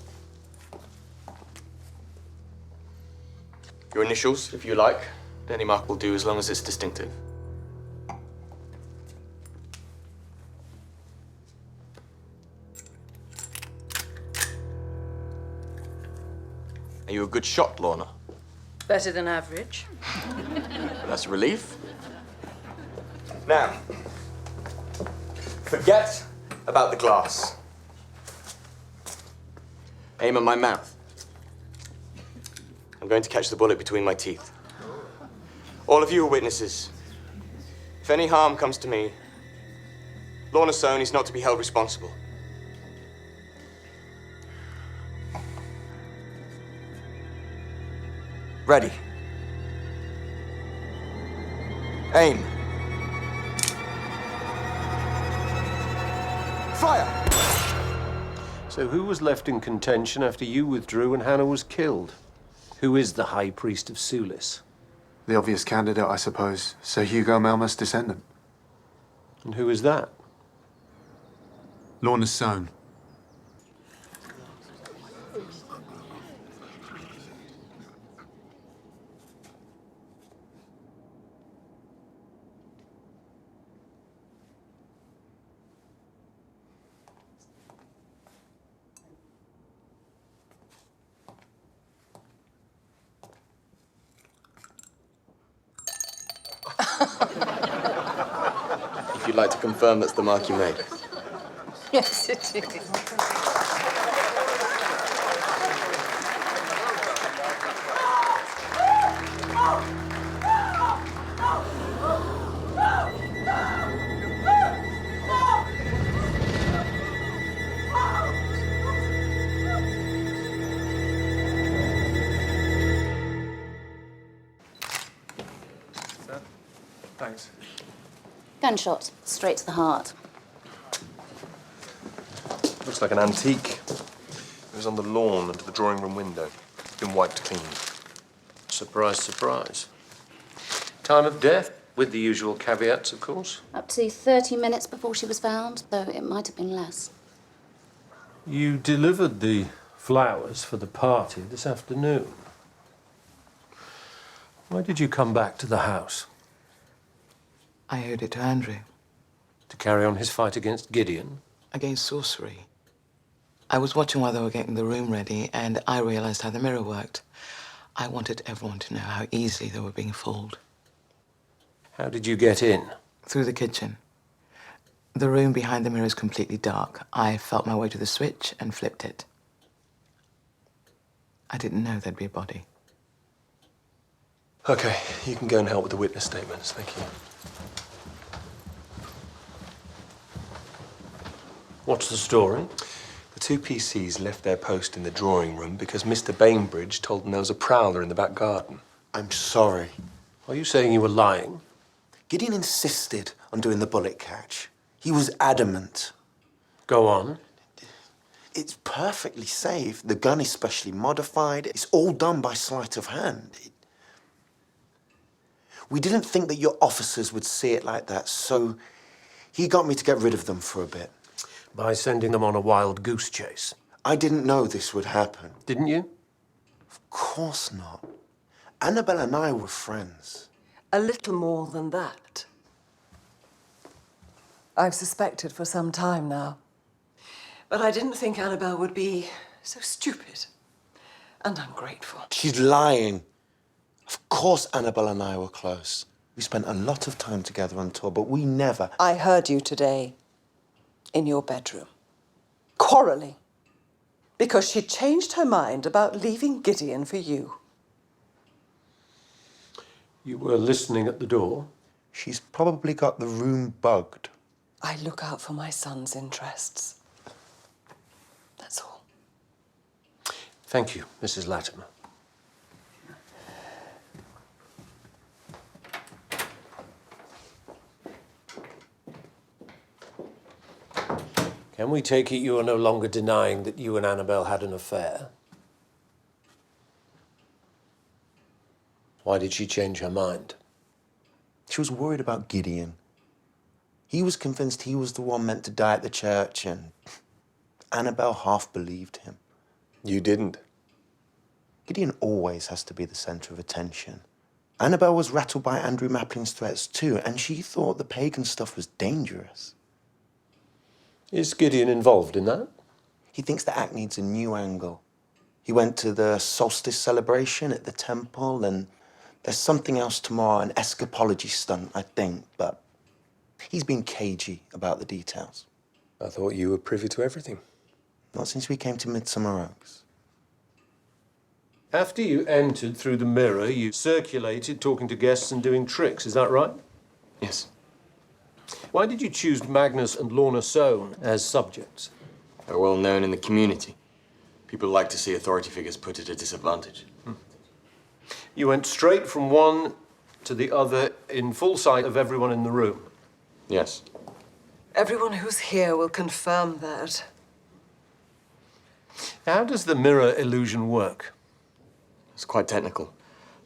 Your initials, if you like. Any mark will do as long as it's distinctive. Are you a good shot, Lorna? Better than average. That's a relief. Now, forget about the glass. Aim at my mouth. I'm going to catch the bullet between my teeth. All of you are witnesses. If any harm comes to me, Lorna Stone is not to be held responsible. Ready. Aim. Fire! So who was left in contention after you withdrew and Hannah was killed? Who is the High Priest of Sulis? The obvious candidate, I suppose. Sir Hugo Melmoth's descendant. And who is that? Lorna Stone. If you'd like to confirm that's the mark you made. Yes, it is. Thanks. Gunshot, straight to the heart. Looks like an antique. It was on the lawn under the drawing room window. Been wiped clean. Surprise, surprise. Time of death, with the usual caveats, of course. Up to 30 minutes before she was found, though it might have been less. You delivered the flowers for the party this afternoon. Why did you come back to the house? I owed it to Andrew. To carry on his fight against Gideon? Against sorcery. I was watching while they were getting the room ready, and I realized how the mirror worked. I wanted everyone to know how easily they were being fooled. How did you get in? Through the kitchen. The room behind the mirror is completely dark. I felt my way to the switch and flipped it. I didn't know there'd be a body. Okay, you can go and help with the witness statements. Thank you. What's the story? The two PCs left their post in the drawing room because Mr. Bainbridge told them there was a prowler in the back garden. I'm sorry. Are you saying you were lying? Gideon insisted on doing the bullet catch. He was adamant. Go on. It's perfectly safe. The gun is specially modified. It's all done by sleight of hand. We didn't think that your officers would see it like that, so he got me to get rid of them for a bit. By sending them on a wild goose chase? I didn't know this would happen. Didn't you? Of course not. Annabelle and I were friends. A little more than that. I've suspected for some time now. But I didn't think Annabelle would be so stupid and ungrateful. She's lying. Of course Annabelle and I were close. We spent a lot of time together on tour, but we never... I heard you today in your bedroom, quarrelling, because she changed her mind about leaving Gideon for you. You were listening at the door? She's probably got the room bugged. I look out for my son's interests. That's all. Thank you, Mrs. Latimer. Can we take it you are no longer denying that you and Annabelle had an affair? Why did she change her mind? She was worried about Gideon. He was convinced he was the one meant to die at the church, and Annabelle half believed him. You didn't. Gideon always has to be the centre of attention. Annabelle was rattled by Andrew Maplin's threats too, and she thought the pagan stuff was dangerous. Is Gideon involved in that? He thinks the act needs a new angle. He went to the solstice celebration at the temple, and there's something else tomorrow, an escapology stunt, I think, but he's been cagey about the details. I thought you were privy to everything. Not since we came to Midsomer Oaks. After you entered through the mirror, you circulated, talking to guests and doing tricks, is that right? Yes. Why did you choose Magnus and Lorna Sohn as subjects? They're well known in the community. People like to see authority figures put at a disadvantage. You went straight from one to the other in full sight of everyone in the room? Yes. Everyone who's here will confirm that. How does the mirror illusion work? It's quite technical.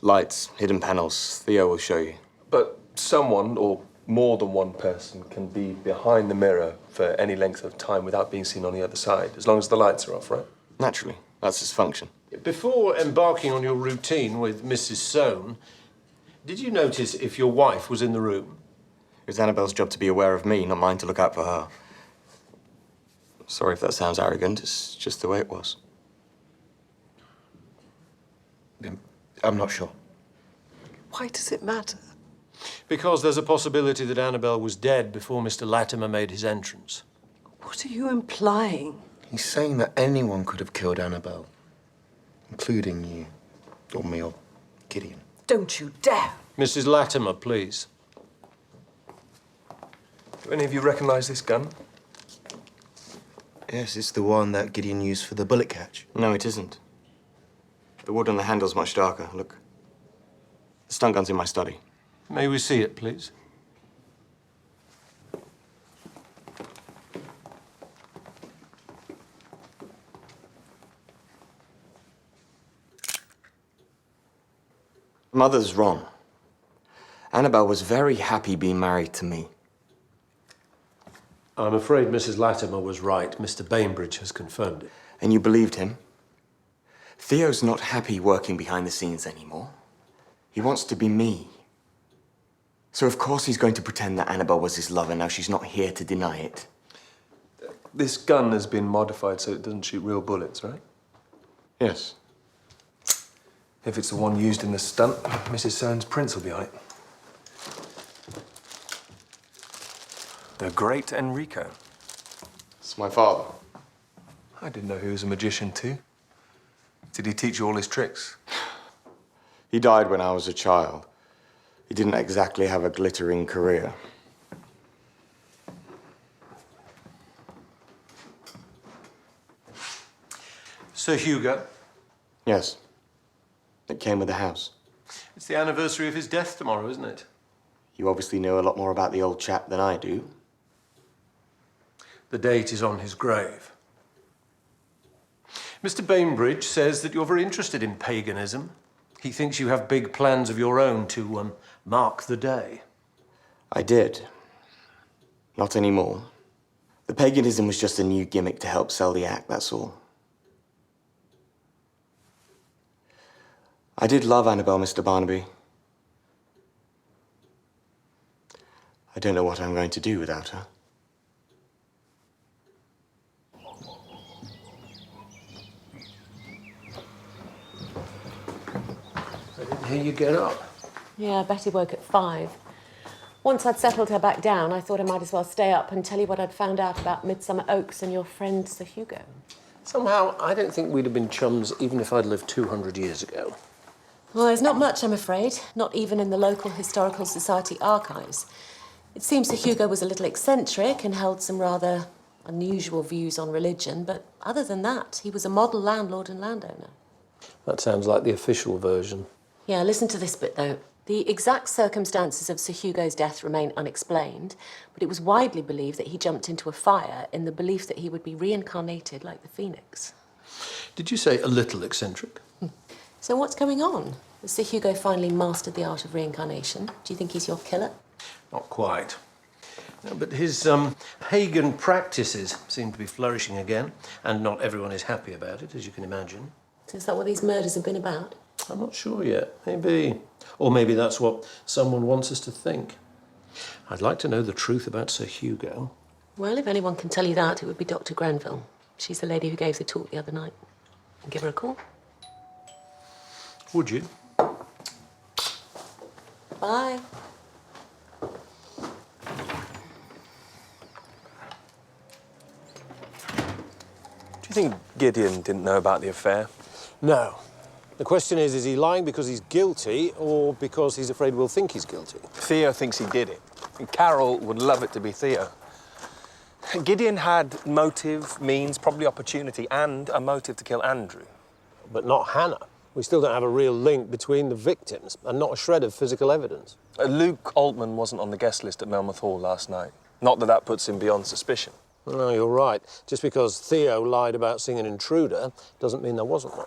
Lights, hidden panels. Theo will show you. But someone, or more than one person, can be behind the mirror for any length of time without being seen on the other side, as long as the lights are off, right? Naturally. That's its function. Before embarking on your routine with Mrs. Sohn, did you notice if your wife was in the room? It was Annabelle's job to be aware of me, not mine to look out for her. Sorry if that sounds arrogant. It's just the way it was. I'm not sure. Why does it matter? Because there's a possibility that Annabelle was dead before Mr. Latimer made his entrance. What are you implying? He's saying that anyone could have killed Annabelle, including you, or me, or Gideon. Don't you dare! Mrs. Latimer, please. Do any of you recognize this gun? Yes, it's the one that Gideon used for the bullet catch. No, it isn't. The wood on the handle's much darker. Look. The stun gun's in my study. May we see it, please? Mother's wrong. Annabelle was very happy being married to me. I'm afraid Mrs. Latimer was right. Mr. Bainbridge has confirmed it. And you believed him? Theo's not happy working behind the scenes anymore. He wants to be me. So of course he's going to pretend that Annabelle was his lover. Now she's not here to deny it. This gun has been modified so it doesn't shoot real bullets, right? Yes. If it's the one used in the stunt, Mrs. Soane's prints will be on it. The great Enrico. It's my father. I didn't know he was a magician too. Did he teach you all his tricks? He died when I was a child. He didn't exactly have a glittering career. Sir Hugo? Yes. It came with the house. It's the anniversary of his death tomorrow, isn't it? You obviously know a lot more about the old chap than I do. The date is on his grave. Mr. Bainbridge says that you're very interested in paganism. He thinks you have big plans of your own to mark the day. I did. Not anymore. The paganism was just a new gimmick to help sell the act, that's all. I did love Annabelle, Mr. Barnaby. I don't know what I'm going to do without her. I didn't hear you get up. Yeah, Betty woke at 5. Once I'd settled her back down, I thought I might as well stay up and tell you what I'd found out about Midsomer Oaks and your friend Sir Hugo. Somehow, I don't think we'd have been chums even if I'd lived 200 years ago. Well, there's not much, I'm afraid. Not even in the local Historical Society archives. It seems Sir Hugo was a little eccentric and held some rather unusual views on religion, but other than that, he was a model landlord and landowner. That sounds like the official version. Yeah, listen to this bit, though. The exact circumstances of Sir Hugo's death remain unexplained, but it was widely believed that he jumped into a fire in the belief that he would be reincarnated like the phoenix. Did you say a little eccentric? So what's going on? Has Sir Hugo finally mastered the art of reincarnation? Do you think he's your killer? Not quite. No, but his pagan practices seem to be flourishing again, and not everyone is happy about it, as you can imagine. So is that what these murders have been about? I'm not sure yet. Maybe. Or maybe that's what someone wants us to think. I'd like to know the truth about Sir Hugo. Well, if anyone can tell you that, it would be Dr. Grenville. She's the lady who gave the talk the other night. Give her a call. Would you? Bye. Do you think Gideon didn't know about the affair? No. The question is he lying because he's guilty or because he's afraid we'll think he's guilty? Theo thinks he did it. And Carol would love it to be Theo. Gideon had motive, means, probably opportunity, and a motive to kill Andrew. But not Hannah. We still don't have a real link between the victims and not a shred of physical evidence. Luke Altman wasn't on the guest list at Melmoth Hall last night. Not that that puts him beyond suspicion. No, you're right. Just because Theo lied about seeing an intruder doesn't mean there wasn't one.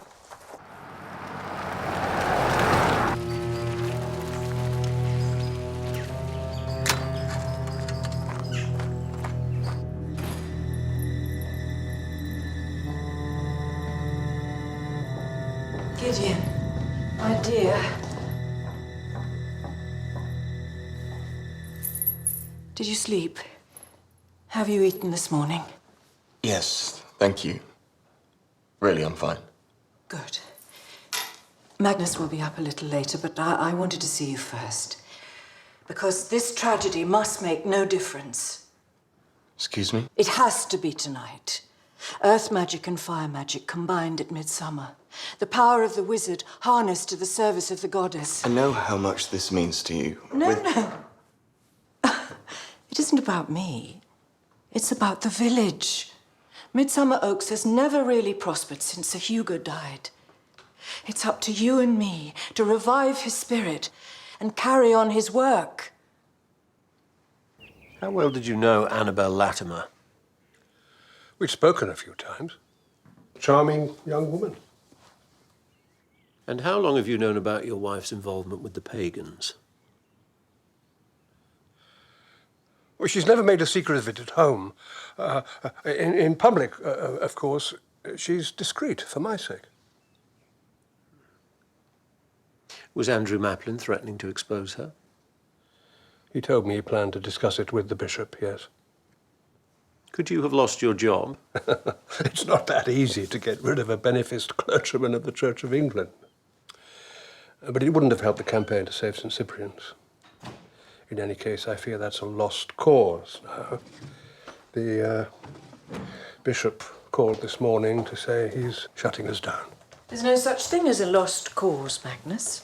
Gideon, my dear. Did you sleep? Have you eaten this morning? Yes, thank you. Really, I'm fine. Good. Magnus will be up a little later, but I wanted to see you first. Because this tragedy must make no difference. Excuse me? It has to be tonight. Earth magic and fire magic combined at Midsomer. The power of the wizard harnessed to the service of the goddess. I know how much this means to you. No. It isn't about me. It's about the village. Midsomer Oaks has never really prospered since Sir Hugo died. It's up to you and me to revive his spirit and carry on his work. How well did you know Annabelle Latimer? We'd spoken a few times. Charming young woman. And how long have you known about your wife's involvement with the pagans? Well, she's never made a secret of it at home. In public, of course, she's discreet for my sake. Was Andrew Maplin threatening to expose her? He told me he planned to discuss it with the bishop, yes. Could you have lost your job? It's not that easy to get rid of a beneficed clergyman of the Church of England. But it wouldn't have helped the campaign to save St. Cyprian's. In any case, I fear that's a lost cause now. The bishop called this morning to say he's shutting us down. There's no such thing as a lost cause, Magnus.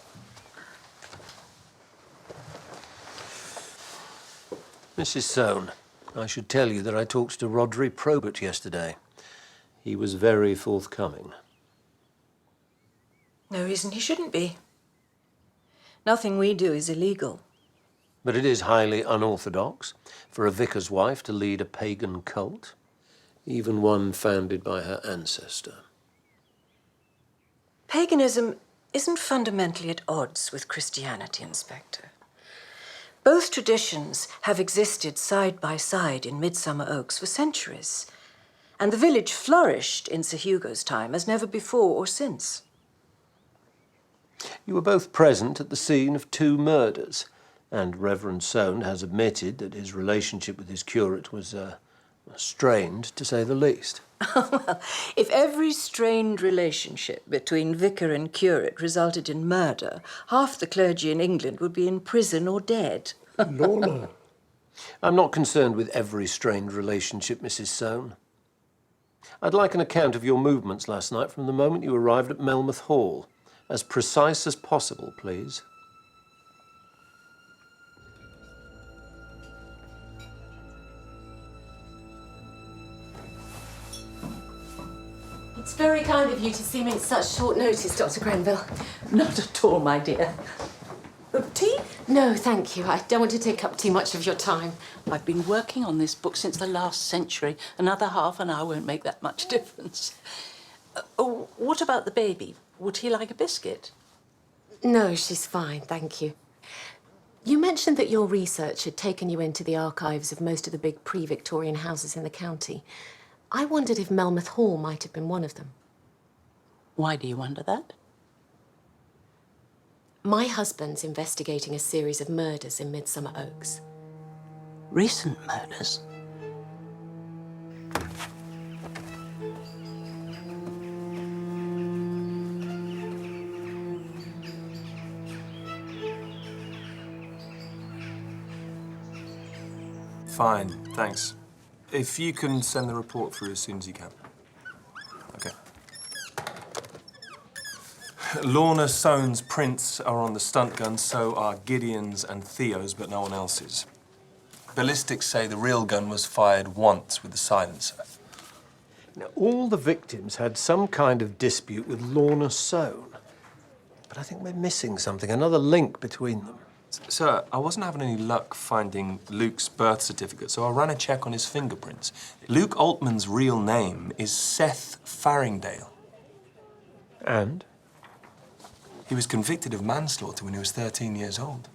Mrs. Soane, I should tell you that I talked to Rodri Probert yesterday. He was very forthcoming. No reason he shouldn't be. Nothing we do is illegal. But it is highly unorthodox for a vicar's wife to lead a pagan cult, even one founded by her ancestor. Paganism isn't fundamentally at odds with Christianity, Inspector. Both traditions have existed side by side in Midsomer Oaks for centuries, and the village flourished in Sir Hugo's time as never before or since. You were both present at the scene of 2 murders, and Reverend Soane has admitted that his relationship with his curate was strained, to say the least. Well, if every strained relationship between vicar and curate resulted in murder, half the clergy in England would be in prison or dead. Lorna. I'm not concerned with every strained relationship, Mrs. Soane. I'd like an account of your movements last night from the moment you arrived at Melmoth Hall. As precise as possible, please. It's very kind of you to see me at such short notice, Dr. Grenville. Not at all, my dear. Tea? No, thank you. I don't want to take up too much of your time. I've been working on this book since the last century. Another half an hour won't make that much difference. What about the baby? Would he like a biscuit? No, she's fine, thank you. You mentioned that your research had taken you into the archives of most of the big pre-Victorian houses in the county. I wondered if Melmoth Hall might have been one of them. Why do you wonder that? My husband's investigating a series of murders in Midsomer Oaks. Recent murders? Fine, thanks. If you can send the report through as soon as you can. Okay. Lorna Soane's prints are on the stunt gun, so are Gideon's and Theo's, but no one else's. Ballistics say the real gun was fired once with the silencer. Now, all the victims had some kind of dispute with Lorna Soane. But I think we're missing something, another link between them. Sir, I wasn't having any luck finding Luke's birth certificate, so I ran a check on his fingerprints. Luke Altman's real name is Seth Farringdale. And? He was convicted of manslaughter when he was 13 years old.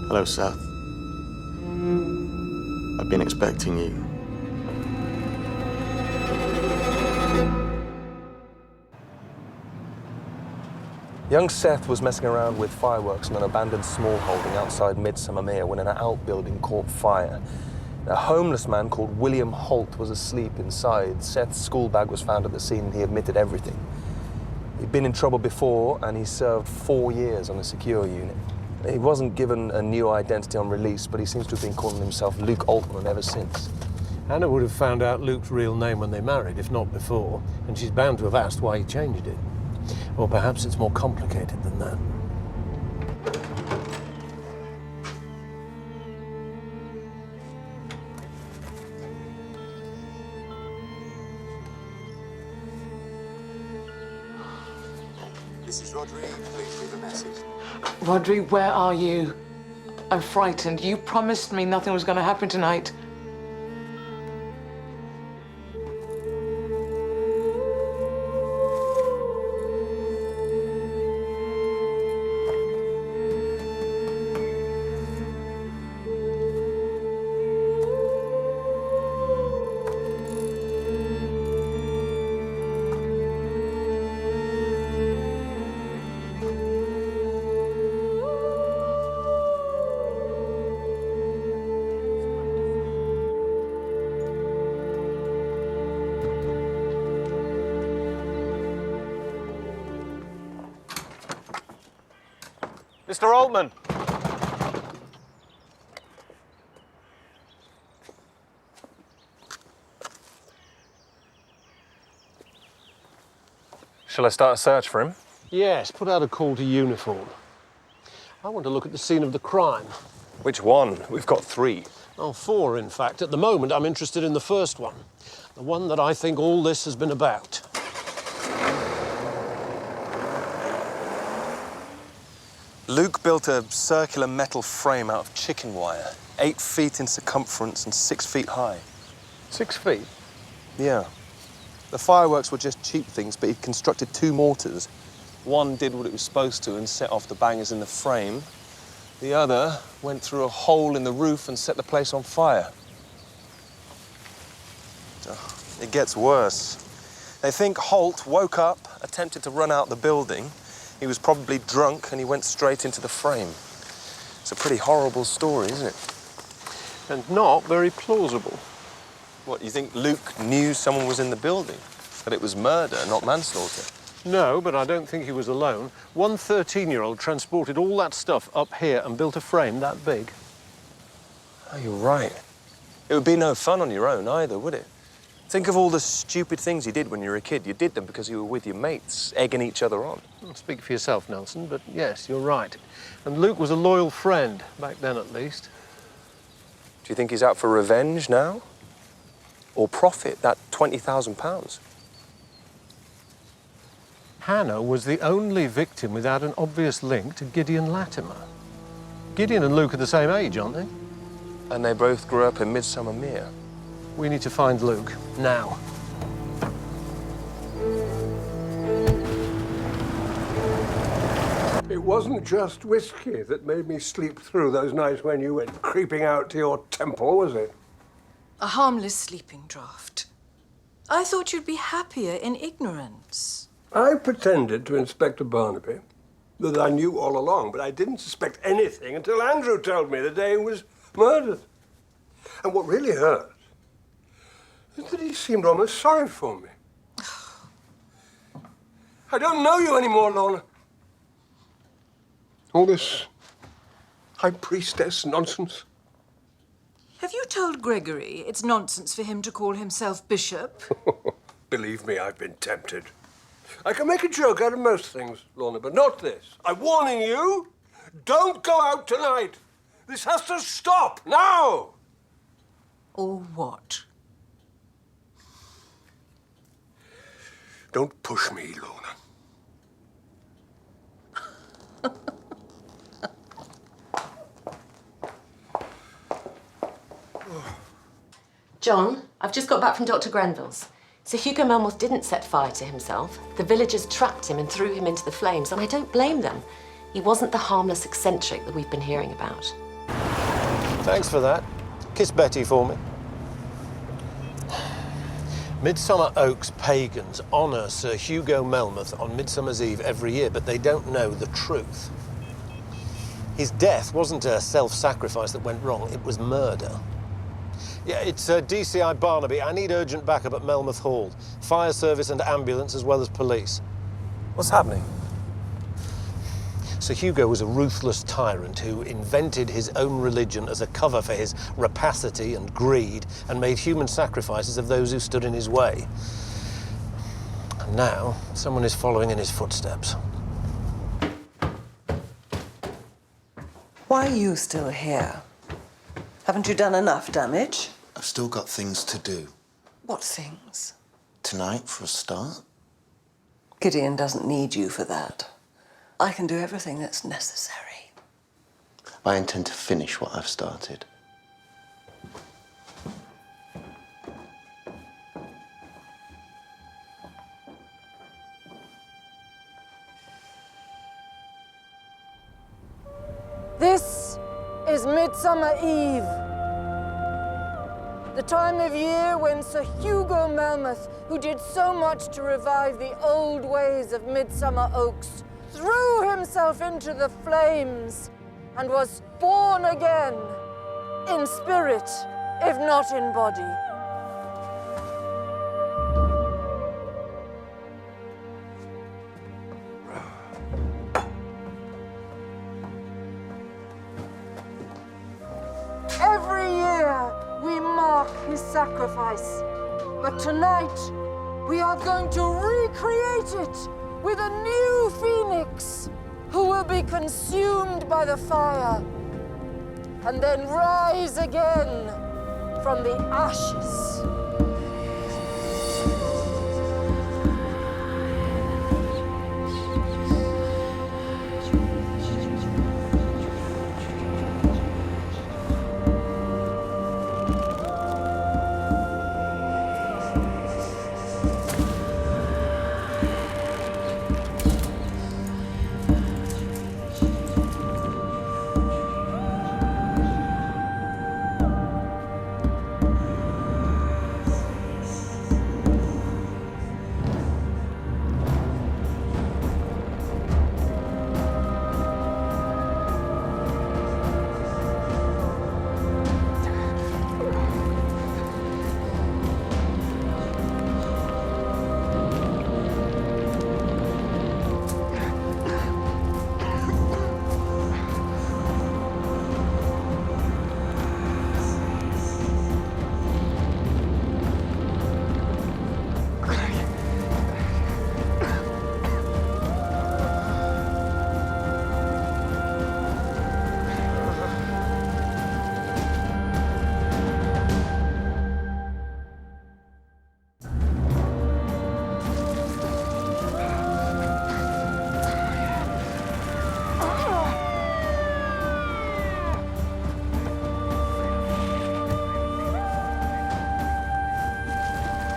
Hello, Seth. I've been expecting you. Young Seth was messing around with fireworks in an abandoned small holding outside Midsomer Mere when an outbuilding caught fire. A homeless man called William Holt was asleep inside. Seth's school bag was found at the scene and he admitted everything. He'd been in trouble before and he served 4 years on a secure unit. He wasn't given a new identity on release, but he seems to have been calling himself Luke Altman ever since. Hannah would have found out Luke's real name when they married, if not before, and she's bound to have asked why he changed it. Or perhaps it's more complicated than that. Rodri, please leave a message. Rodri, where are you? I'm frightened. You promised me nothing was going to happen tonight. Mr. Altman. Shall I start a search for him? Yes, put out a call to uniform. I want to look at the scene of the crime. Which one? We've got 3. Oh, 4, in fact. At the moment, I'm interested in the first one. The one that I think all this has been about. Luke built a circular metal frame out of chicken wire, 8 feet in circumference and 6 feet high. 6 feet? Yeah. The fireworks were just cheap things, but he'd constructed 2 mortars. One did what it was supposed to and set off the bangers in the frame. The other went through a hole in the roof and set the place on fire. It gets worse. They think Holt woke up, attempted to run out the building. He was probably drunk and he went straight into the frame. It's a pretty horrible story, isn't it? And not very plausible. What, you think Luke knew someone was in the building? That it was murder, not manslaughter? No, but I don't think he was alone. One 13-year-old transported all that stuff up here and built a frame that big. Oh, you're right. It would be no fun on your own either, would it? Think of all the stupid things you did when you were a kid. You did them because you were with your mates, egging each other on. Well, speak for yourself, Nelson, but yes, you're right. And Luke was a loyal friend, back then at least. Do you think he's out for revenge now? Or profit, that £20,000? Hannah was the only victim without an obvious link to Gideon Latimer. Gideon and Luke are the same age, aren't they? And they both grew up in Midsomer Mere. We need to find Luke, now. It wasn't just whiskey that made me sleep through those nights when you went creeping out to your temple, was it? A harmless sleeping draught. I thought you'd be happier in ignorance. I pretended to Inspector Barnaby that I knew all along, but I didn't suspect anything until Andrew told me the day he was murdered. And what really hurt is that he seemed almost sorry for me. I don't know you anymore, Lorna. All this high priestess nonsense. Have you told Gregory it's nonsense for him to call himself bishop? Believe me, I've been tempted. I can make a joke out of most things, Lorna, but not this. I'm warning you, don't go out tonight. This has to stop now. Or what? Don't push me, Lorna. John, I've just got back from Dr. Grenville's. Sir Hugo Melmoth didn't set fire to himself. The villagers trapped him and threw him into the flames, and I don't blame them. He wasn't the harmless eccentric that we've been hearing about. Thanks for that. Kiss Betty for me. Midsummer Oaks pagans honour Sir Hugo Melmoth on Midsummer's Eve every year, but they don't know the truth. His death wasn't a self-sacrifice that went wrong, it was murder. Yeah, it's DCI Barnaby. I need urgent backup at Melmoth Hall. Fire service and ambulance as well as police. What's happening? Sir Hugo was a ruthless tyrant who invented his own religion as a cover for his rapacity and greed and made human sacrifices of those who stood in his way. And now, someone is following in his footsteps. Why are you still here? Haven't you done enough damage? I've still got things to do. What things? Tonight, for a start. Gideon doesn't need you for that. I can do everything that's necessary. I intend to finish what I've started. This is Midsummer Eve, the time of year when Sir Hugo Melmoth, who did so much to revive the old ways of Midsummer Oaks, threw himself into the flames and was born again, in spirit, if not in body. Every year we mark his sacrifice, but tonight we are going to recreate it with a new phoenix who will be consumed by the fire and then rise again from the ashes.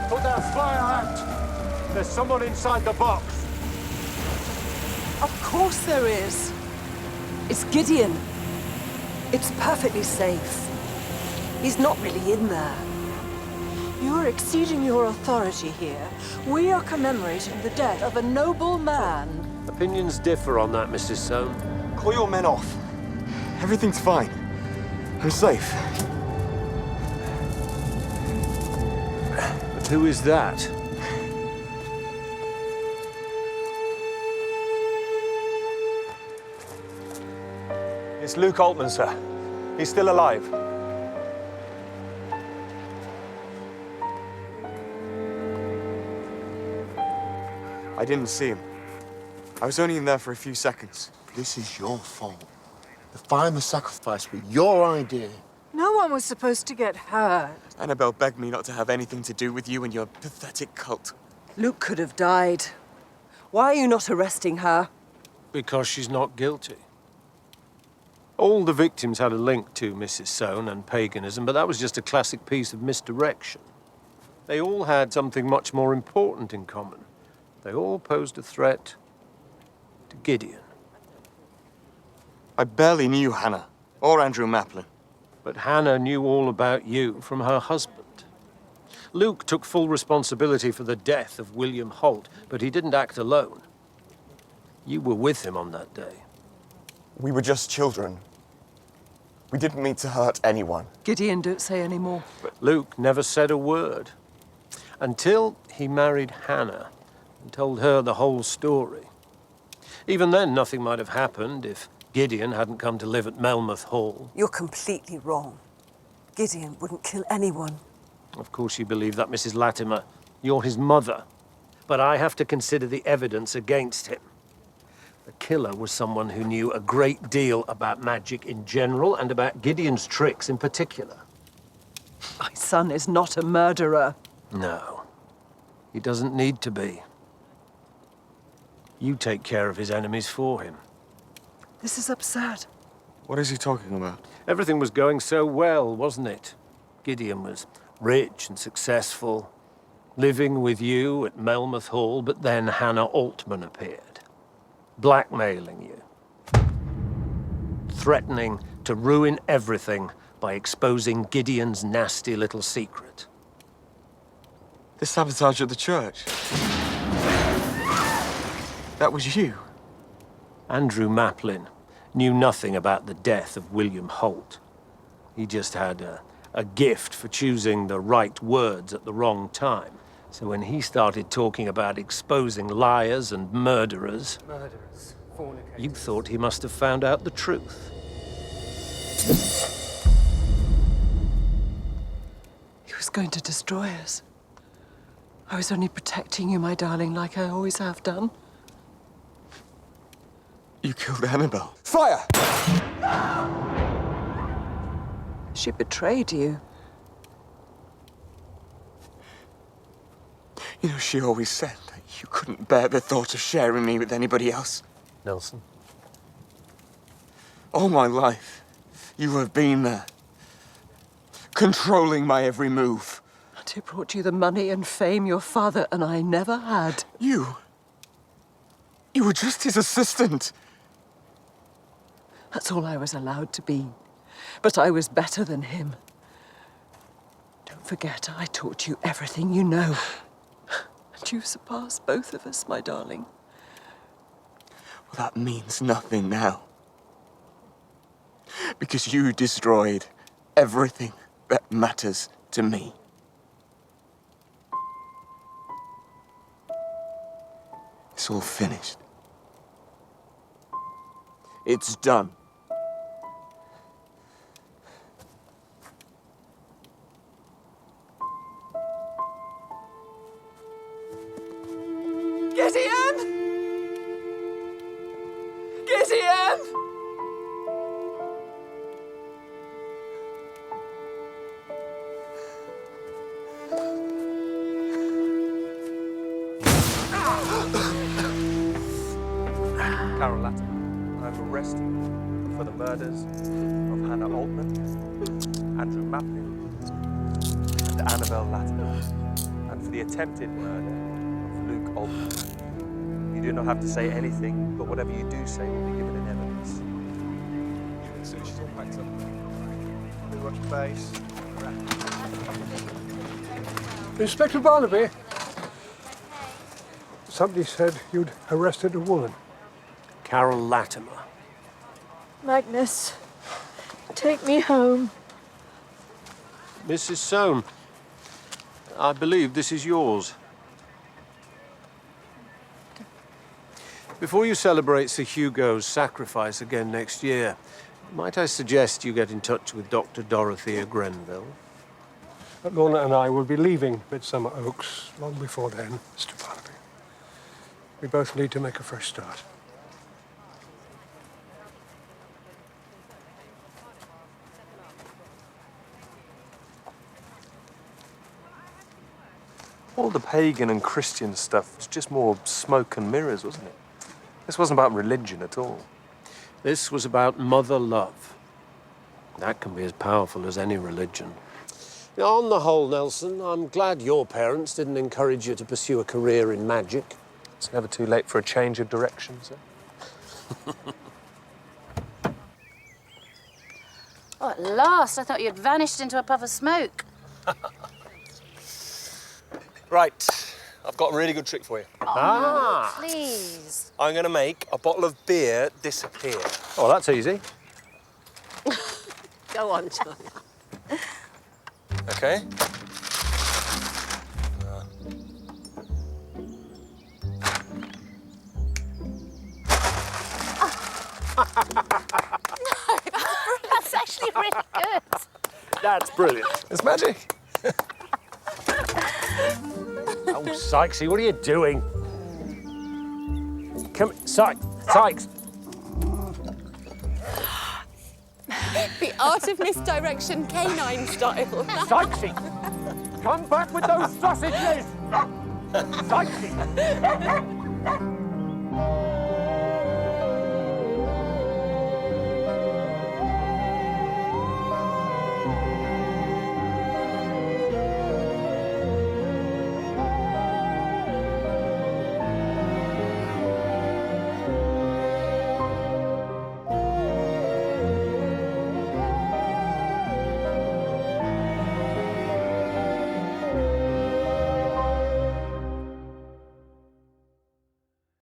Put that fire out! There's someone inside the box. Of course there is. It's Gideon. It's perfectly safe. He's not really in there. You're exceeding your authority here. We are commemorating the death of a noble man. Opinions differ on that, Mrs. Soane. Call your men off. Everything's fine. I'm safe. But who is that? It's Luke Altman, sir. He's still alive. I didn't see him. I was only in there for a few seconds. This is your fault. The final sacrifice was your idea. No one was supposed to get hurt. Annabelle begged me not to have anything to do with you and your pathetic cult. Luke could have died. Why are you not arresting her? Because she's not guilty. All the victims had a link to Mrs. Soane and paganism, but that was just a classic piece of misdirection. They all had something much more important in common. They all posed a threat to Gideon. I barely knew Hannah, or Andrew Maplin. But Hannah knew all about you from her husband. Luke took full responsibility for the death of William Holt, but he didn't act alone. You were with him on that day. We were just children. We didn't mean to hurt anyone. Gideon, don't say any more. But Luke never said a word. Until he married Hannah and told her the whole story. Even then, nothing might have happened if Gideon hadn't come to live at Melmoth Hall. You're completely wrong. Gideon wouldn't kill anyone. Of course you believe that, Mrs. Latimer. You're his mother. But I have to consider the evidence against him. The killer was someone who knew a great deal about magic in general and about Gideon's tricks in particular. My son is not a murderer. No, he doesn't need to be. You take care of his enemies for him. This is absurd. What is he talking about? Everything was going so well, wasn't it? Gideon was rich and successful, living with you at Melmoth Hall, but then Hannah Altman appeared, blackmailing you, threatening to ruin everything by exposing Gideon's nasty little secret. The sabotage at the church. That was you. Andrew Maplin knew nothing about the death of William Holt. He just had a gift for choosing the right words at the wrong time. So when he started talking about exposing liars and murderers, you thought he must have found out the truth. He was going to destroy us. I was only protecting you, my darling, like I always have done. You killed Annabelle. Fire! She betrayed you. You know, she always said that you couldn't bear the thought of sharing me with anybody else. Nelson? All my life, you have been there, controlling my every move. And he brought you the money and fame your father and I never had. You were just his assistant. That's all I was allowed to be. But I was better than him. Don't forget, I taught you everything you know. And you've surpassed both of us, my darling. Well, that means nothing now. Because you destroyed everything that matters to me. It's all finished. It's done. Gideon! Gideon! Carol Latimer, I'm arresting you for the murders of Hannah Altman, Andrew Maplin, and Annabelle Latimer, and for the attempted murder of Luke Altman. You do not have to say anything, but whatever you do say will be given in evidence. As soon as she's all packed up. We watch the base. Inspector Barnaby, somebody said you'd arrested a woman. Carol Latimer. Magnus, take me home. Mrs. Soane, I believe this is yours. Before you celebrate Sir Hugo's sacrifice again next year, might I suggest you get in touch with Dr. Dorothea Grenville? Lorna and I will be leaving Midsomer Oaks long before then, Mr. Barnaby. We both need to make a fresh start. All the pagan and Christian stuff was just more smoke and mirrors, wasn't it? This wasn't about religion at all. This was about mother love. That can be as powerful as any religion. On the whole, Nelson, I'm glad your parents didn't encourage you to pursue a career in magic. It's never too late for a change of direction, sir. Oh, at last, I thought you'd vanished into a puff of smoke. Right, I've got a really good trick for you. Oh, please. I'm going to make a bottle of beer disappear. Oh, that's easy. Go on, John. Okay. That's actually really good. That's brilliant. It's magic. Oh, Sykesy, what are you doing? Come, Sykes. The art of misdirection, canine style. Sykesy, come back with those sausages! Sykesy!